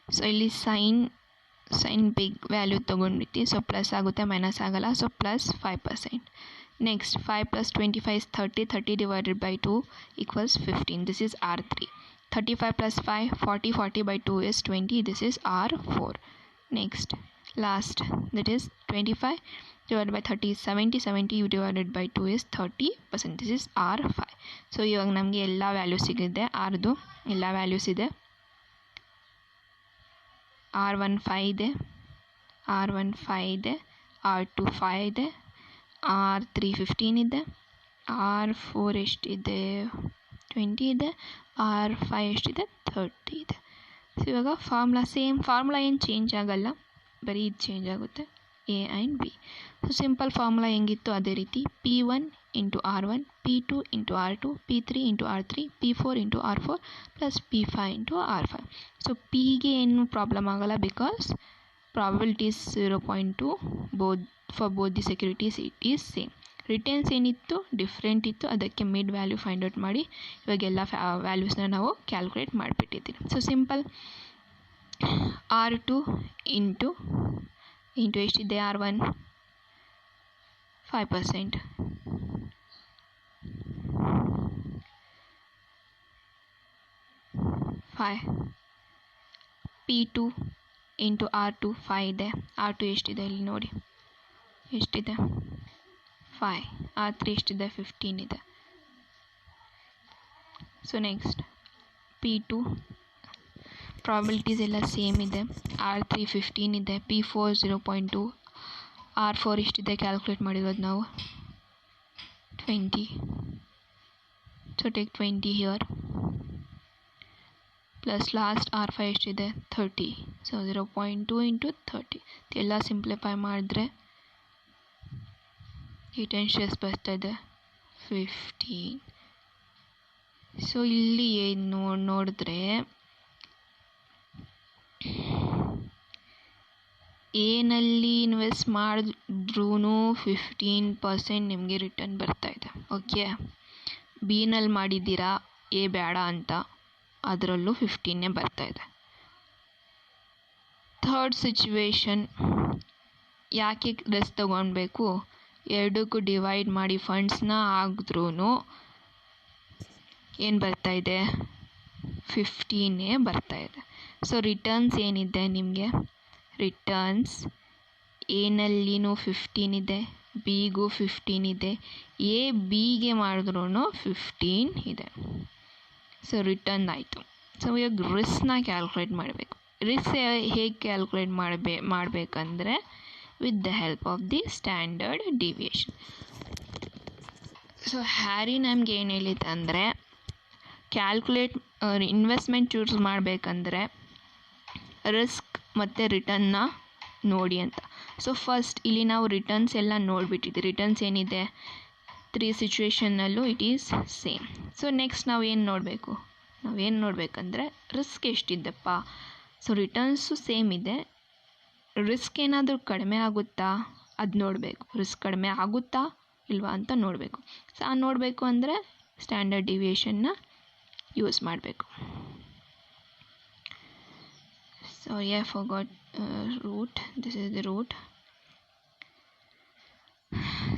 [SPEAKER 1] So ಇಲ್ಲಿ ಸೈನ್ ಬಿಗ್ ವ್ಯಾಲ್ಯೂ ತೊಗೊಂಡ್ಬಿಟ್ಟು, ಸೊ ಪ್ಲಸ್ ಆಗುತ್ತೆ, ಮೈನಸ್ ಆಗಲ್ಲ. So +5%. Next 5 + 25 is 30. 30 / 2 = 15. This is R3. 35 + 5 40. 40/2 is 20. This is R4. Next last, that is 25 / 30 is 70. 70 / 2 is 30%. This is R5. So ಇವಾಗ ನಮಗೆ ಎಲ್ಲ values ಸಿಗಿದೆ, ಆರ್ದು ಎಲ್ಲ values ಇದೆ. R1 5 ಇದೆ, R1 5 ಇದೆ, R2 5 ಇದೆ, R3 15 ಇದೆ, R4 ಎಷ್ಟಿದೆ 20 ಇದೆ, R5 ಎಷ್ಟಿದೆ 30 ಇದೆ. ಸೊ ಇವಾಗ ಸೇಮ್ ಫಾರ್ಮುಲಾ ಏನು ಚೇಂಜ್ ಆಗಲ್ಲ, ಬರೀ ಇದು ಚೇಂಜ್ ಆಗುತ್ತೆ, A and B. So simple formula ಹೆಂಗಿತ್ತು ಅದೇ ರೀತಿ, P1 × R1, P2 × R2, P3 × R3, P4 × R4 + P5 × R5. So Pಗೆ ಏನು ಪ್ರಾಬ್ಲಮ್ ಆಗಲ್ಲ, because probability is 0.2. For both the securities it is same. Returns ಏನಿತ್ತು ಡಿಫ್ರೆಂಟ್ ಇತ್ತು, ಅದಕ್ಕೆ mid value find out ಮಾಡಿ ಇವಾಗೆಲ್ಲ ವ್ಯಾಲ್ಯೂಸ್ನ ನಾವು ಕ್ಯಾಲ್ಕುಲೇಟ್ ಮಾಡಿಬಿಟ್ಟಿದ್ದೀವಿ. ಸೊ ಸಿಂಪಲ್ R2 ಇಂಟು ಎಷ್ಟಿದೆ R1 5%, P2 × R2 5 ಇದೆ, R2 ಎಷ್ಟಿದೆ ಇಲ್ಲಿ ನೋಡಿ ಎಷ್ಟಿದೆ 5, R3 ಎಷ್ಟಿದೆ 15 ಇದೆ. ಸೊ ನೆಕ್ಸ್ಟ್ P2 ಪ್ರಾಬಬಿಲಿಟೀಸ್ ಎಲ್ಲ ಸೇಮ್ ಇದೆ, R3 15 ಇದೆ, P4 0.2, R4 ಎಷ್ಟಿದೆ ಕ್ಯಾಲ್ಕುಲೇಟ್ ಮಾಡಿರೋದು ನಾವು 20. So take 20 here, plus last R5 ಎಷ್ಟಿದೆ 30. ಸೊ 0.2 × 30 ಎಲ್ಲ ಸಿಂಪ್ಲಿಫೈ ಮಾಡಿದ್ರೆ ರಿಟರ್ನ್ಸ್ ಬರ್ತಾ ಇದೆ 15. ಸೊ ಇಲ್ಲಿ ಏನು ನೋಡಿದ್ರೆ ಏನಲ್ಲಿ ಇನ್ವೆಸ್ಟ್ ಮಾಡಿದ್ರೂ 15% ನಿಮಗೆ ರಿಟರ್ನ್ ಬರ್ತಾಯಿದೆ. ಓಕೆ, ಬಿನಲ್ಲಿ ಮಾಡಿದ್ದೀರಾ ಎ ಬೇಡ ಅಂತ, ಅದರಲ್ಲೂ 15 ಬರ್ತಾಯಿದೆ. ಥರ್ಡ್ ಸಿಚುವೇಶನ್, ಯಾಕೆ ರಿಸ್ಕ್ ತೊಗೊಳ್ಬೇಕು, ಎರಡಕ್ಕೂ ಡಿವೈಡ್ ಮಾಡಿ ಫಂಡ್ಸ್ನ ಹಾಕಿದ್ರೂ ಏನು ಬರ್ತಾಯಿದೆ 15 ಬರ್ತಾಯಿದೆ. ಸೊ ರಿಟರ್ನ್ಸ್ ಏನಿದೆ ನಿಮಗೆ, ರಿಟರ್ನ್ಸ್ ಎನಲ್ಲಿನೂ 15 ಇದೆ, ಬಿಗೂ 15 ಇದೆ, ಎ ಬಿಗೆ ಮಾಡಿದ್ರೂ 15 ಇದೆ. ಸೊ ರಿಟರ್ನ್ ಆಯಿತು. ಸೊ ಇವಾಗ ರಿಸ್ಕ್ನ ಕ್ಯಾಲ್ಕುಲೇಟ್ ಮಾಡಬೇಕು. ರಿಸ್ಕ್ ಹೇಗೆ ಕ್ಯಾಲ್ಕುಲೇಟ್ ಮಾಡಬೇಕಂದ್ರೆ with the help of the standard deviation. So Harry ನಮ್ಗೆ ಏನು ಹೇಳಿದೆ ಅಂದರೆ, ಇನ್ವೆಸ್ಟ್ಮೆಂಟ್ ಚೂಸ್ ಮಾಡಬೇಕಂದ್ರೆ ರಿಸ್ಕ್ ಮತ್ತು ರಿಟರ್ನ್ನ ನೋಡಿ ಅಂತ. ಸೊ ಫಸ್ಟ್ ಇಲ್ಲಿ ನಾವು ರಿಟರ್ನ್ಸ್ ಎಲ್ಲ ನೋಡಿಬಿಟ್ಟಿದ್ವಿ. ರಿಟರ್ನ್ಸ್ ಏನಿದೆ 3 ಸಿಚುವೇಷನ್ನಲ್ಲೂ it is same. So next ನಾವೇನು ನೋಡಬೇಕಂದ್ರೆ ರಿಸ್ಕ್ ಎಷ್ಟಿದ್ದಪ್ಪ. ಸೊ ರಿಟರ್ನ್ಸು ಸೇಮ್ ಇದೆ, ರಿಸ್ಕ್ ಏನಾದರೂ ಕಡಿಮೆ ಆಗುತ್ತಾ ಅದು ನೋಡಬೇಕು. ರಿಸ್ಕ್ ಕಡಿಮೆ ಆಗುತ್ತಾ ಇಲ್ವಾ ಅಂತ ನೋಡಬೇಕು. ಸೊ ನೋಡಬೇಕು ಅಂದರೆ ಸ್ಟ್ಯಾಂಡರ್ಡ್ ಡಿವಿಯೇಷನ್ನ ಯೂಸ್ ಮಾಡಬೇಕು. Sorry, I forgot root. This is the root.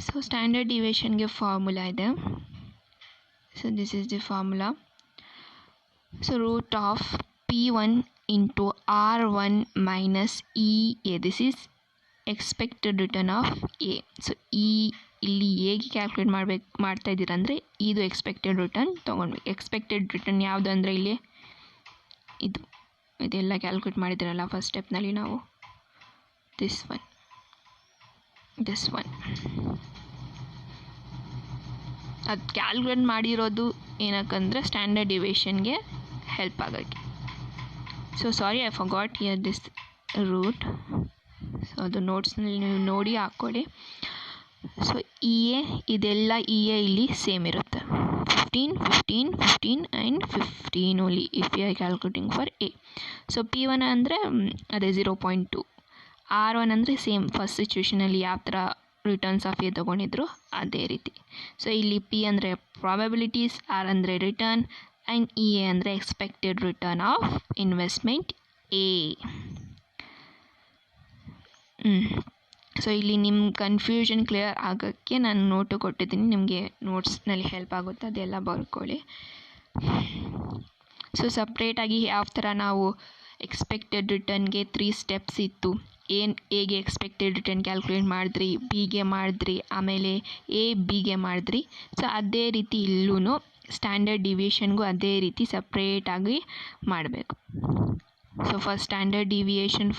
[SPEAKER 1] So standard deviation ಗೆ ಫಾರ್ಮುಲಾ ಇದೆ. So this is the formula. So root of P1 × R1 - EA. This is expected return of A. So ಇಲ್ಲಿ ಹೇಗೆ calculate ಮಾಡ್ತಾ ಇದ್ದೀರಾ ಅಂದರೆ ಇದು expected return ತೊಗೊಂಡ್ಬೇಕು. Expected return ಯಾವುದು ಅಂದರೆ ಇಲ್ಲಿ ಇದೆಲ್ಲ ಕ್ಯಾಲ್ಕುಲೇಟ್ ಮಾಡಿದ್ದೀರಲ್ಲ ಫಸ್ಟ್ ಸ್ಟೆಪ್ನಲ್ಲಿ ನಾವು ದಿಸ್ ಒನ್ ಅದು ಕ್ಯಾಲ್ಕುಲೇಟ್ ಮಾಡಿರೋದು ಏನಕ್ಕಂದರೆ ಸ್ಟ್ಯಾಂಡರ್ಡ್ ಡಿವಿಯೇಷನ್ಗೆ ಹೆಲ್ಪ್ ಆಗೋಕ್ಕೆ. So sorry I forgot here this root. So ಅದು ನೋಟ್ಸ್ನಲ್ಲಿ ನೀವು ನೋಡಿ ಹಾಕ್ಕೊಳ್ಳಿ. ಸೊ ಇದೆಲ್ಲ ಇಲ್ಲಿ ಸೇಮ್ ಇರುತ್ತೆ. 15 and 15 only if you are calculating for A. So P1 ಅಂದರೆ ಅದೇ 0.2. R1 ಅಂದರೆ ಸೇಮ್ ಫಸ್ಟ್ ಸಿಚುವೇಷನಲ್ಲಿ ಯಾವ ಥರ ರಿಟರ್ನ್ಸ್ ಆಫ್ ಎ ತೊಗೊಂಡಿದ್ರು ಅದೇ ರೀತಿ. ಸೊ ಇಲ್ಲಿ P ಅಂದರೆ ಪ್ರಾಬಬಿಲಿಟೀಸ್, R ಅಂದರೆ ರಿಟರ್ನ್ ಆ್ಯಂಡ್ ಎ ಅಂದರೆ expected return of investment A. So ಇಲ್ಲಿ ನಿಮ್ಮ ಕನ್ಫ್ಯೂಷನ್ ಕ್ಲಿಯರ್ ಆಗೋಕ್ಕೆ ನಾನು ನೋಟು ಕೊಟ್ಟಿದ್ದೀನಿ, ನಿಮಗೆ ನೋಟ್ಸ್ನಲ್ಲಿ ಹೆಲ್ಪ್ ಆಗುತ್ತೆ, ಅದೆಲ್ಲ ಬರ್ಕೊಳ್ಳಿ. ಸೊ ಸಪ್ರೇಟಾಗಿ ಯಾವ ಥರ ನಾವು ಎಕ್ಸ್ಪೆಕ್ಟೆಡ್ ರಿಟರ್ನ್ಗೆ 3 ಸ್ಟೆಪ್ಸ್ ಇತ್ತು. ಎಗೆ ಎಕ್ಸ್ಪೆಕ್ಟೆಡ್ ರಿಟರ್ನ್ ಕ್ಯಾಲ್ಕುಲೇಟ್ ಮಾಡಿದ್ರಿ, ಬಿಗೆ ಮಾಡಿದ್ರಿ, ಆಮೇಲೆ ಬಿಗೆ ಮಾಡಿದ್ರಿ. ಸೊ ಅದೇ ರೀತಿ ಇಲ್ಲೂ ಸ್ಟ್ಯಾಂಡರ್ಡ್ ಡಿವಿಯೇಷನ್ಗೂ ಅದೇ ರೀತಿ ಸಪ್ರೇಟಾಗಿ ಮಾಡಬೇಕು. So first standard deviation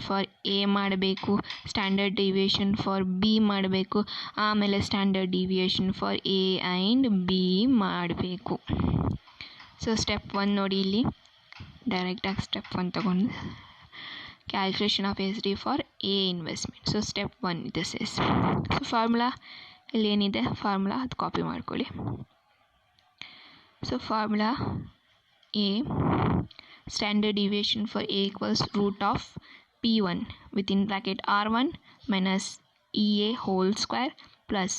[SPEAKER 1] for A ಮಾಡಬೇಕು, ಸ್ಟ್ಯಾಂಡರ್ಡ್ ಡಿವಿಯೇಷನ್ ಫಾರ್ ಬಿ ಮಾಡಬೇಕು, ಆಮೇಲೆ standard deviation for A and B ಮಾಡಬೇಕು. ಸೊ ಸ್ಟೆಪ್ 1 ನೋಡಿ, ಇಲ್ಲಿ ಡೈರೆಕ್ಟಾಗಿ ಸ್ಟೆಪ್ 1 ತಗೊಂಡು calculation of S D for A investment. So step 1 this is. So formula ಇಲ್ಲಿ ಏನಿದೆ ಫಾರ್ಮುಲಾ ಅದು ಕಾಪಿ ಮಾಡ್ಕೊಳ್ಳಿ. So formula A, standard deviation for A equals root of P1 within bracket R1 minus EA whole square plus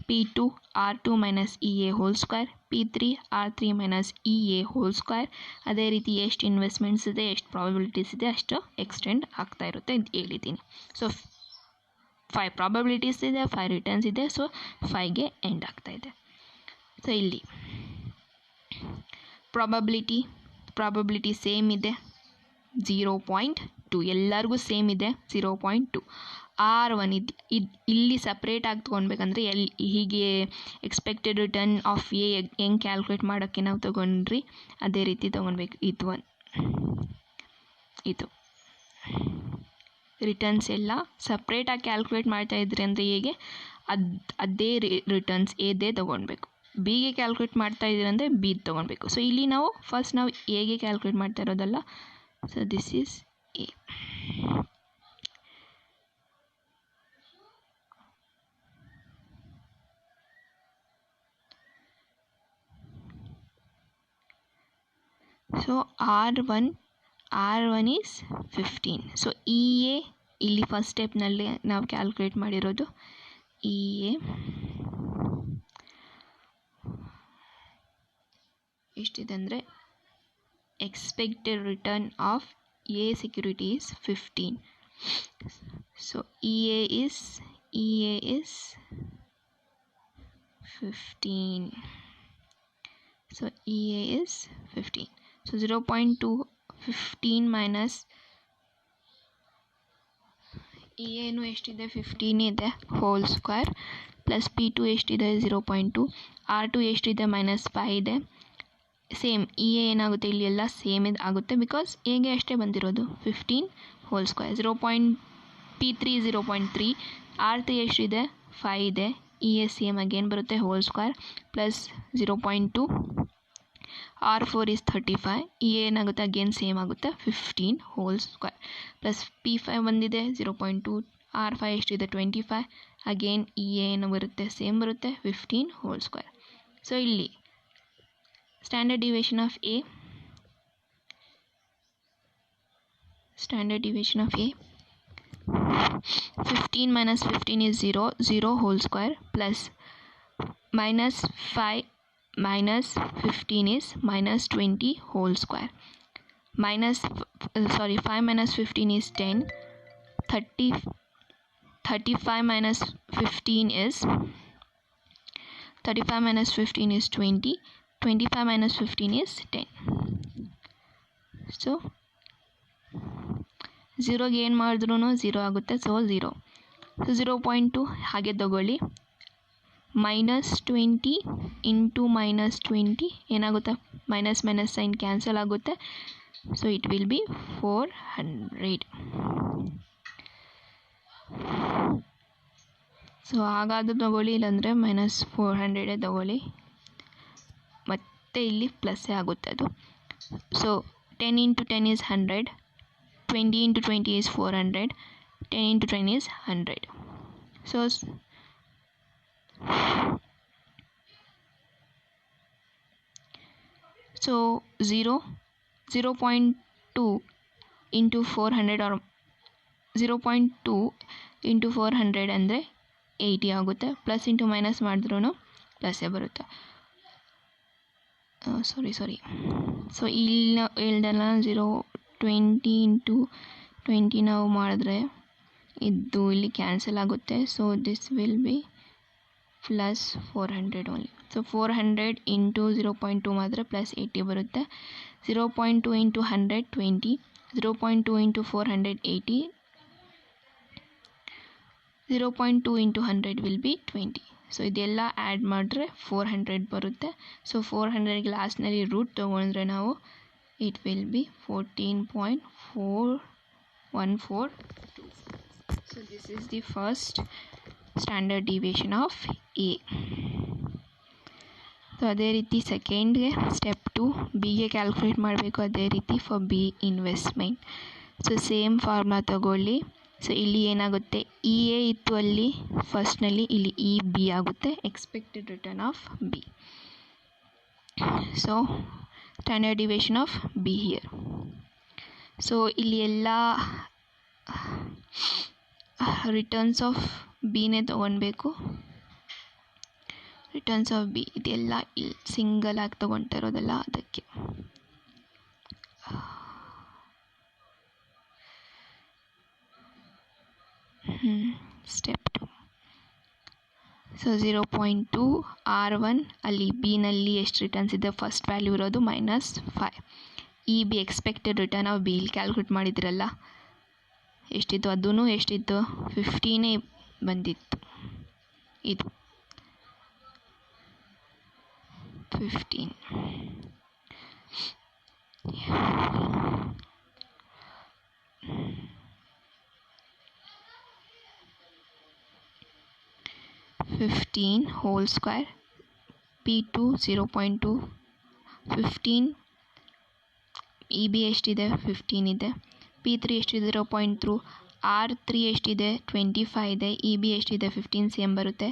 [SPEAKER 1] P2 R2 minus EA whole square, P3 R3 minus EA whole square. ಅದೇ ರೀತಿ ಎಷ್ಟು investments ಇದೆ, ಎಷ್ಟು probabilities ಇದೆ ಅಷ್ಟು extend ಆಗ್ತಾ ಇರುತ್ತೆ ಅಂತ ಹೇಳಿದ್ದೀನಿ. ಸೊ 5 ಪ್ರಾಬಬಿಲಿಟೀಸ್ ಇದೆ, 5 ರಿಟರ್ನ್ಸ್ ಇದೆ, ಸೊ 5ಗೆ ಎಂಡ್ ಆಗ್ತಾ ಇದೆ. ಸೊ ಇಲ್ಲಿ ಪ್ರಾಬಬಿಲಿಟಿ ಸೇಮ್ ಇದೆ 0.2, ಎಲ್ಲರಿಗೂ ಸೇಮ್ ಇದೆ 0.2. R1 ಇಲ್ಲಿ ಸಪ್ರೇಟ್ ಆಗಿ ತೊಗೊಳ್ಬೇಕಂದ್ರೆ ಹೀಗೆ ಎಕ್ಸ್ಪೆಕ್ಟೆಡ್ ರಿಟರ್ನ್ ಆಫ್ ಎ ಹೆಂಗೆ ಕ್ಯಾಲ್ಕುಲೇಟ್ ಮಾಡೋಕ್ಕೆ ನಾವು ತೊಗೊಂಡ್ರಿ ಅದೇ ರೀತಿ ತೊಗೊಳ್ಬೇಕು. ಇದು ರಿಟರ್ನ್ಸ್ ಎಲ್ಲ ಸಪ್ರೇಟಾಗಿ ಕ್ಯಾಲ್ಕುಲೇಟ್ ಮಾಡ್ತಾಯಿದ್ರಿ ಅಂದರೆ ಹೇಗೆ ಅದೇ ರಿಟರ್ನ್ಸ್ ಎದೇ ತೊಗೊಳ್ಬೇಕು. ಬಿಗೆ ಕ್ಯಾಲ್ಕುಲೇಟ್ ಮಾಡ್ತಾ ಇದ್ದೀರಿ ಅಂದರೆ ಬಿ ತೊಗೊಳ್ಬೇಕು. ಸೊ ಇಲ್ಲಿ ನಾವು ಫಸ್ಟ್ ಎಗೆ ಕ್ಯಾಲ್ಕುಲೇಟ್ ಮಾಡ್ತಾ ಇರೋದಲ್ಲ. So this is A. So R1 is 15. So ಇಲ್ಲಿ ಫಸ್ಟ್ ಸ್ಟೆಪ್ನಲ್ಲಿ ನಾವು ಕ್ಯಾಲ್ಕುಲೇಟ್ ಮಾಡಿರೋದು ಎಷ್ಟಿದೆ ಅಂದರೆ expected return of A security is 15. So EA is 15. So EA is 15. So 0.2 15 minus EAನು ಎಷ್ಟಿದೆ 15 ಇದೆ ಹೋಲ್ ಸ್ಕ್ವೇರ್ ಪ್ಲಸ್ P2 ಎಷ್ಟಿದೆ 0.2, R2 ಎಷ್ಟಿದೆ -5 ಇದೆ. ಸೇಮ್ EA ಏನಾಗುತ್ತೆ ಇಲ್ಲಿ ಎಲ್ಲ ಸೇಮ್ ಆಗುತ್ತೆ ಬಿಕಾಸ್ ಎಗೆ ಅಷ್ಟೇ ಬಂದಿರೋದು 15 ಹೋಲ್ ಸ್ಕ್ವೇರ್. P3 0.3, R3 ಎಷ್ಟಿದೆ 5 ಇದೆ, EA ಸೇಮ್ ಅಗೇನ್ ಬರುತ್ತೆ whole square plus 0.2, R4 is 35, EA ಏನಾಗುತ್ತೆ ಅಗೇನ್ ಸೇಮ್ ಆಗುತ್ತೆ 15 ಹೋಲ್ ಸ್ಕ್ವೇರ್ ಪ್ಲಸ್ P5 ಬಂದಿದೆ 0.2, R5 ಎಷ್ಟಿದೆ 25, ಅಗೇನ್ EA ಏನು ಬರುತ್ತೆ ಸೇಮ್ ಬರುತ್ತೆ 15 ಹೋಲ್ ಸ್ಕ್ವೇರ್. ಸೊ ಇಲ್ಲಿ standard deviation of A 15 minus 15 is 0 whole square plus minus 5 minus 15 is minus 20 whole square. 5 minus 15 is 10. 35 minus 15 is 20. 25 minus 15 is 10. So ಝೀರೋಗೆ ಏನು ಮಾಡಿದ್ರೂ zero ಆಗುತ್ತೆ, so zero. So 0.2 ಹಾಗೆ ತಗೊಳ್ಳಿ. -20 into -20 ಏನಾಗುತ್ತೆ, minus minus sign cancel ಆಗುತ್ತೆ. So it will be 400. So ಹಾಗಾದರೂ ತಗೊಳ್ಳಿ, ಇಲ್ಲಾಂದರೆ -400 ತಗೊಳ್ಳಿ, ಮತ್ತು ಇಲ್ಲಿ ಪ್ಲಸ್ಸೇ ಆಗುತ್ತೆ ಅದು. So 10 into 10 is 100, 20 into 20 is 400, 10 into 10 is 100. So 0.2 into 400 or 0.2 into 400 ಅಂದರೆ 80 ಆಗುತ್ತೆ. ಪ್ಲಸ್ ಇಂಟು ಮೈನಸ್ ಮಾಡಿದ್ರೂ ಪ್ಲಸ್ಸೇ ಬರುತ್ತೆ. ಸಾರಿ. ಸೊ ಇಲ್ಲಿ ಹೇಳ್ದಲ್ಲ 0.20 into 20 ನಾವು ಮಾಡಿದ್ರೆ ಇದು ಇಲ್ಲಿ ಕ್ಯಾನ್ಸಲ್ ಆಗುತ್ತೆ. So this will be plus 400 only. So 400 into 0.2 ಮಾಡಿದ್ರೆ ಪ್ಲಸ್ 80 ಬರುತ್ತೆ. 0.2 into 100 20, 0.2 into 400 80, 0.2 into 100 will be 20. So ಇದೆಲ್ಲ ಆ್ಯಡ್ ಮಾಡಿದ್ರೆ 400 ಬರುತ್ತೆ. ಸೊ 400ಗೆ ಲಾಸ್ಟ್ನಲ್ಲಿ ರೂಟ್ ತೊಗೊಂಡ್ರೆ ನಾವು it will B 14.4142. So this is the first standard deviation of A. So ಅದೇ ರೀತಿ ಸೆಕೆಂಡ್ಗೆ step 2 ಬಿಗೆ ಕ್ಯಾಲ್ಕುಲೇಟ್ ಮಾಡಬೇಕು. ಅದೇ ರೀತಿ for B investment. So same formula ತಗೊಳ್ಳಿ. ಸೊ ಇಲ್ಲಿ ಏನಾಗುತ್ತೆ, ಇ ಎ ಇತ್ತು ಅಲ್ಲಿ ಫಸ್ಟ್ನಲ್ಲಿ, ಇಲ್ಲಿ ಇ ಬಿ ಆಗುತ್ತೆ, expected return of B. So standard deviation of be here. So ಇಲ್ಲಿ ಎಲ್ಲ ರಿಟರ್ನ್ಸ್ ಆಫ್ ಬಿನೇ ತೊಗೊಳ್ಬೇಕು. ರಿಟರ್ನ್ಸ್ ಆಫ್ ಬಿ ಇದೆಲ್ಲ ಇಲ್ಲಿ ಸಿಂಗಲ್ ಆಗಿ ತೊಗೊಳ್ತಾ ಇರೋದಲ್ಲ, ಅದಕ್ಕೆ. ಸ್ಟೆಪ್ 2. ಸೊ 0.2 R1 ಅಲ್ಲಿ ಬಿನಲ್ಲಿ ಎಷ್ಟು ರಿಟರ್ನ್ಸ್ ಇದೆ, ಫಸ್ಟ್ ವ್ಯಾಲ್ಯೂ ಇರೋದು -5. E be expected return of B ಇಲ್ಲಿ ಕ್ಯಾಲ್ಕುಲೇಟ್ ಮಾಡಿದ್ರಲ್ಲ, ಎಷ್ಟಿತ್ತು, ಅದೂ ಎಷ್ಟಿತ್ತು 15 ಬಂದಿತ್ತು. ಇದು 15. whole square, P2 0.2, 15, E B ಎಷ್ಟಿದೆ 15 ಇದೆ, P3 ಎಷ್ಟಿದೆ 0.3, R3 ಎಷ್ಟಿದೆ 25 ಇದೆ, ಇ ಬಿ ಎಷ್ಟಿದೆ 15 ಸೇಮ್ ಬರುತ್ತೆ.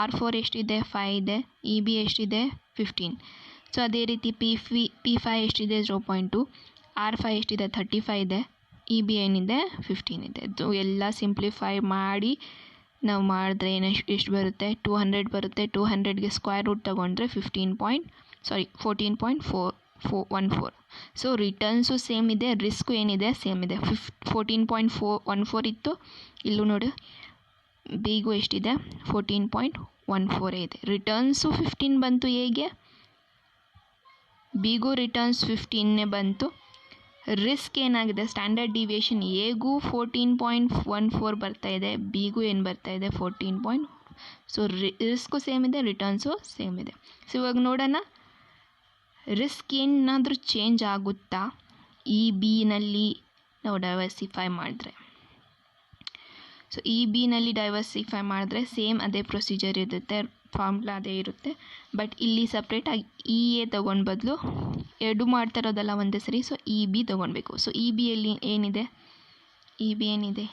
[SPEAKER 1] R4 ಎಷ್ಟಿದೆ 5 ಇದೆ, ಇ ಬಿ ಎಷ್ಟಿದೆ 15. ಸೊ ಅದೇ ರೀತಿ P5 ಎಷ್ಟಿದೆ 0.2, R5 ಎಷ್ಟಿದೆ 35 ಇದೆ, ಇ ಬಿ ಏನಿದೆ 15 ಇದೆ. ಇದು ಎಲ್ಲ ಸಿಂಪ್ಲಿಫೈ ಮಾಡಿ ನಾವು ಮಾಡಿದ್ರೆ ಎಷ್ಟು ಬರುತ್ತೆ, 200 ಬರುತ್ತೆ. 200ಗೆ ಸ್ಕ್ವೇರ್ ರೂಟ್ ತೊಗೊಂಡ್ರೆ 14.14. ಸೊ ರಿಟರ್ನ್ಸು ಸೇಮ್ ಇದೆ, ರಿಸ್ಕು ಏನಿದೆ ಸೇಮ್ ಇದೆ. 14.14 ಇತ್ತು, ಇಲ್ಲೂ ನೋಡಿ ಬಿಗೂ ಎಷ್ಟಿದೆ 14.14 ಇದೆ. ರಿಟರ್ನ್ಸು 15 ಬಂತು ಎಗೆ, ಬಿಗೂ ರಿಟರ್ನ್ಸ್ 15 ಬಂತು. ರಿಸ್ಕ್ ಏನಾಗಿದೆ, ಸ್ಟ್ಯಾಂಡರ್ಡ್ ಡಿವಿಯೇಷನ್ ಎಗೂ 14.14 ಬರ್ತಾ ಇದೆ, ಬಿಗೂ ಏನು ಬರ್ತಾ ಇದೆ 14. ಸೊ ರಿಸ್ಕು ಸೇಮ್ ಇದೆ, ರಿಟರ್ನ್ಸು ಸೇಮ್ ಇದೆ. ಸೊ ಇವಾಗ ನೋಡೋಣ ರಿಸ್ಕ್ ಏನಾದರೂ ಚೇಂಜ್ ಆಗುತ್ತಾ ಈ ಬಿನಲ್ಲಿ ನಾವು ಡೈವರ್ಸಿಫೈ ಮಾಡಿದ್ರೆ. ಸೊ ಈ ಬಿನಲ್ಲಿ ಡೈವರ್ಸಿಫೈ ಮಾಡಿದ್ರೆ ಸೇಮ್ ಅದೇ ಪ್ರೊಸೀಜರ್ ಇರುತ್ತೆ, ಫಾರ್ಮುಲಾ ಅದೇ ಇರುತ್ತೆ. ಬಟ್ ಇಲ್ಲಿ ಸಪ್ರೇಟಾಗಿ ಇ ಎ ತೊಗೊಂಡು ಬದಲು ಎರಡು ಮಾಡ್ತಾ ಇರೋದಲ್ಲ ಒಂದೇ ಸರಿ. ಸೊ ಇ ಬಿ ತೊಗೊಳ್ಬೇಕು. ಸೊ ಇ ಬಿಯಲ್ಲಿ ಏನಿದೆ, ಇ ಬಿ ಏನಿದೆ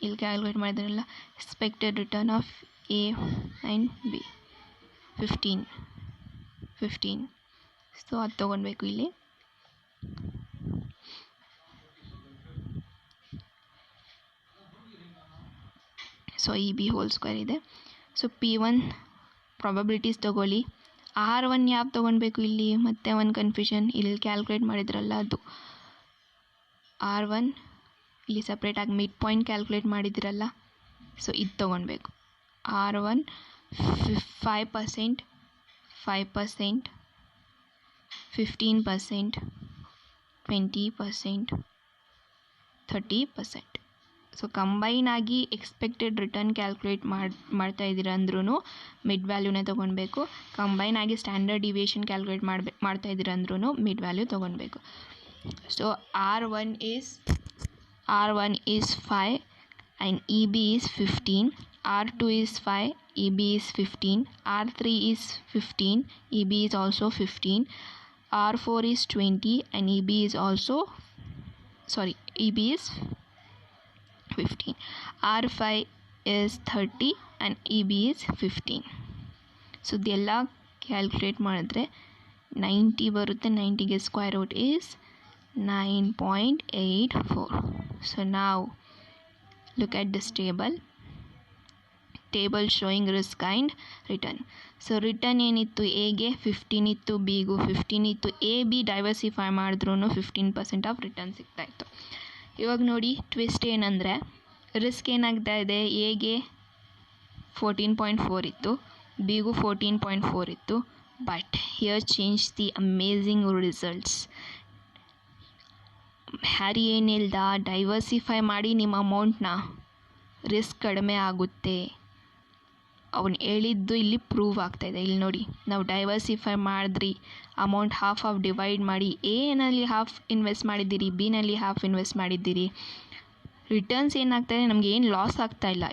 [SPEAKER 1] ಇಲ್ಲಿ ಕ್ಯಾಲ್ಕುಲೇಟ್ ಮಾಡಿದ್ರಲ್ಲ, expected return of A and B 15. So ಅದು ತೊಗೊಳ್ಬೇಕು ಇಲ್ಲಿ. So E B whole square ಇದೆ. ಸೊ P1 ಪ್ರಾಬಬಿಲಿಟೀಸ್ ತೊಗೊಳ್ಳಿ. R1 ಯಾವ್ದು ತೊಗೊಳ್ಬೇಕು ಇಲ್ಲಿ, ಮತ್ತೆ ಒಂದು ಕನ್ಫ್ಯೂಷನ್, ಇಲ್ಲಿ ಕ್ಯಾಲ್ಕುಲೇಟ್ ಮಾಡಿದ್ರಲ್ಲ ಅದು R1 ಇಲ್ಲಿ ಸಪ್ರೇಟಾಗಿ ಮಿಡ್ ಪಾಯಿಂಟ್ ಕ್ಯಾಲ್ಕುಲೇಟ್ ಮಾಡಿದ್ರಲ್ಲ, ಸೊ ಇದು ತೊಗೊಳ್ಬೇಕು. R1 5%, 5%, 15%, 20%, 30%. ಸೊ ಕಂಬೈನ್ ಆಗಿ ಎಕ್ಸ್ಪೆಕ್ಟೆಡ್ ರಿಟರ್ನ್ ಕ್ಯಾಲ್ಕುಲೇಟ್ ಮಾಡ್ತಾ ಇದ್ದೀರಾ ಅಂದ್ರೂ ಮಿಡ್ ವ್ಯಾಲ್ಯೂನೇ ತೊಗೊಳ್ಬೇಕು. ಕಂಬೈನ್ ಆಗಿ ಸ್ಟ್ಯಾಂಡರ್ಡ್ ಡಿವಿಯೇಷನ್ ಕ್ಯಾಲ್ಕುಲೇಟ್ ಮಾಡ್ತಾ ಇದ್ದೀರಾ ಅಂದ್ರೂ ಮಿಡ್ ವ್ಯಾಲ್ಯೂ ತೊಗೊಳ್ಬೇಕು. So R1 is 5 and EB is 15. R2 is 5, EB is 15. R3 is 15, EB is also 15. R4 is 20 and EB is 15. R5 is 30 and EB is 15. So ಇದೆಲ್ಲ calculate ಮಾಡಿದ್ರೆ 90 ಬರುತ್ತೆ. 90ಗೆ square root is 9.84. So ನಾವು look at this table showing risk and return. So return ಏನಿತ್ತು, ಎಗೆ 15 ಇತ್ತು, ಬಿಗೂ 15 ಇತ್ತು. A B diversify ಮಾಡಿದ್ರೂ 15% of return ಸಿಗ್ತಾಯಿತ್ತು. ಇವಾಗ ನೋಡಿ ಟ್ವಿಸ್ಟ್ ಏನಂದರೆ ರಿಸ್ಕ್ ಏನಾಗ್ತಾ ಇದೆ, ಎಗೆ 14.4 ಇತ್ತು, ಬಿಗೂ 14.4 ಇತ್ತು. But here change the amazing results. ಹ್ಯಾರಿ ಏನಿಲ್ದ ಡೈವರ್ಸಿಫೈ ಮಾಡಿ ನಿಮ್ಮ ಅಮೌಂಟ್ನ ರಿಸ್ಕ್ ಕಡಿಮೆ ಆಗುತ್ತೆ ಅವನು ಹೇಳಿದ್ದು ಇಲ್ಲಿ ಪ್ರೂವ್ ಆಗ್ತಾಯಿದೆ. ಇಲ್ಲಿ ನೋಡಿ, ನಾವು ಡೈವರ್ಸಿಫೈ ಮಾಡಿದ್ರಿ, ಅಮೌಂಟ್ ಹಾಫ್ ಡಿವೈಡ್ ಮಾಡಿ ಎನಲ್ಲಿ ಹಾಫ್ ಇನ್ವೆಸ್ಟ್ ಮಾಡಿದ್ದೀರಿ, ಬಿನಲ್ಲಿ ಹಾಫ್ ಇನ್ವೆಸ್ಟ್ ಮಾಡಿದ್ದೀರಿ. ರಿಟರ್ನ್ಸ್ ಏನಾಗ್ತಾಯಿದೆ, ನಮಗೆ ಏನು ಲಾಸ್ ಆಗ್ತಾಯಿಲ್ಲ.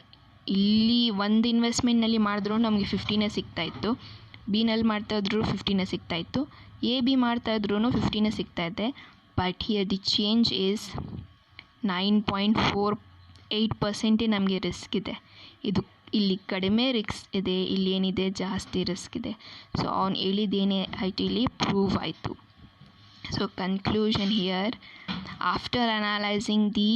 [SPEAKER 1] ಇಲ್ಲಿ ಒಂದು ಇನ್ವೆಸ್ಟ್ಮೆಂಟ್ನಲ್ಲಿ ಮಾಡಿದ್ರೂ ನಮಗೆ 15 ಸಿಗ್ತಾಯಿತ್ತು, ಬಿನಲ್ಲಿ ಮಾಡ್ತಾಯಿದ್ರು 15 ಸಿಗ್ತಾಯಿತ್ತು, ಎ ಬಿ ಮಾಡ್ತಾಯಿದ್ರು 15 ಸಿಗ್ತಾಯಿದೆ. But here the change is 9.48% ನಮಗೆ ರಿಸ್ಕ್ ಇದೆ. ಇದು ಇಲ್ಲಿ ಕಡಿಮೆ ರಿಸ್ಕ್ ಇದೆ, ಇಲ್ಲಿ ಏನಿದೆ ಜಾಸ್ತಿ ರಿಸ್ಕ್ ಇದೆ. ಸೊ ಅವ್ನು ಹೇಳಿದ್ದೇನೆ ಆಯಿತು, ಇಲ್ಲಿ ಪ್ರೂವ್ ಆಯಿತು. So conclusion here, after analysing the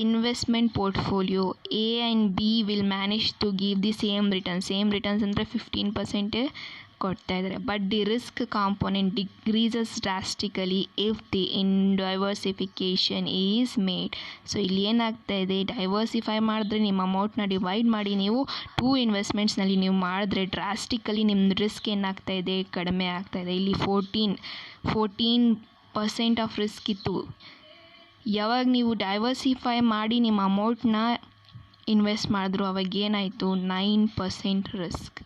[SPEAKER 1] investment portfolio, A and B will manage to give the same returns ಅಂದರೆ 15% ಕೊಡ್ತಾ ಇದ್ದಾರೆ. But the risk component decreases drastically if the diversification is made. So ಇಲ್ಲಿ ಏನಾಗ್ತಾ ಇದೆ, diversify ಮಾಡಿದ್ರೆ ನಿಮ್ಮ ಅಮೌಂಟ್ನ divide ಮಾಡಿ ನೀವು 2 ಇನ್ವೆಸ್ಟ್ಮೆಂಟ್ಸ್ನಲ್ಲಿ ನೀವು ಮಾಡಿದ್ರೆ ಡ್ರಾಸ್ಟಿಕಲಿ ನಿಮ್ಮ ರಿಸ್ಕ್ ಏನಾಗ್ತಾ ಇದೆ, ಕಡಿಮೆ ಆಗ್ತಾ ಇದೆ. ಇಲ್ಲಿ 14% ಆಫ್ ರಿಸ್ಕ್ ಇತ್ತು. ಯಾವಾಗ ನೀವು ಡೈವರ್ಸಿಫೈ ಮಾಡಿ ನಿಮ್ಮ ಅಮೌಂಟ್ನ ಇನ್ವೆಸ್ಟ್ ಮಾಡಿದ್ರು ಅವಾಗ ಏನಾಯಿತು, 9% ರಿಸ್ಕ್.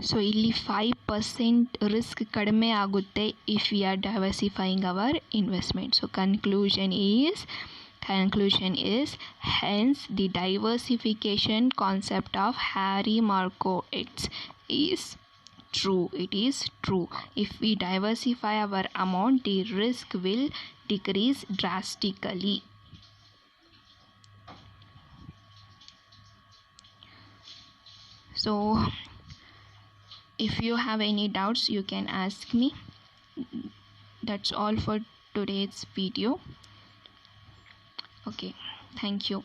[SPEAKER 1] ಸೊ ಇಲ್ಲಿ 5% ರಿಸ್ಕ್ ಕಡಿಮೆ ಆಗುತ್ತೆ if we are diversifying our investment. So conclusion is hence the diversification concept of Harry Markowitz is true. It is true. If we diversify our amount, the risk will decrease drastically. So if you have any doubts, you can ask me. That's all for today's video. Okay, thank you.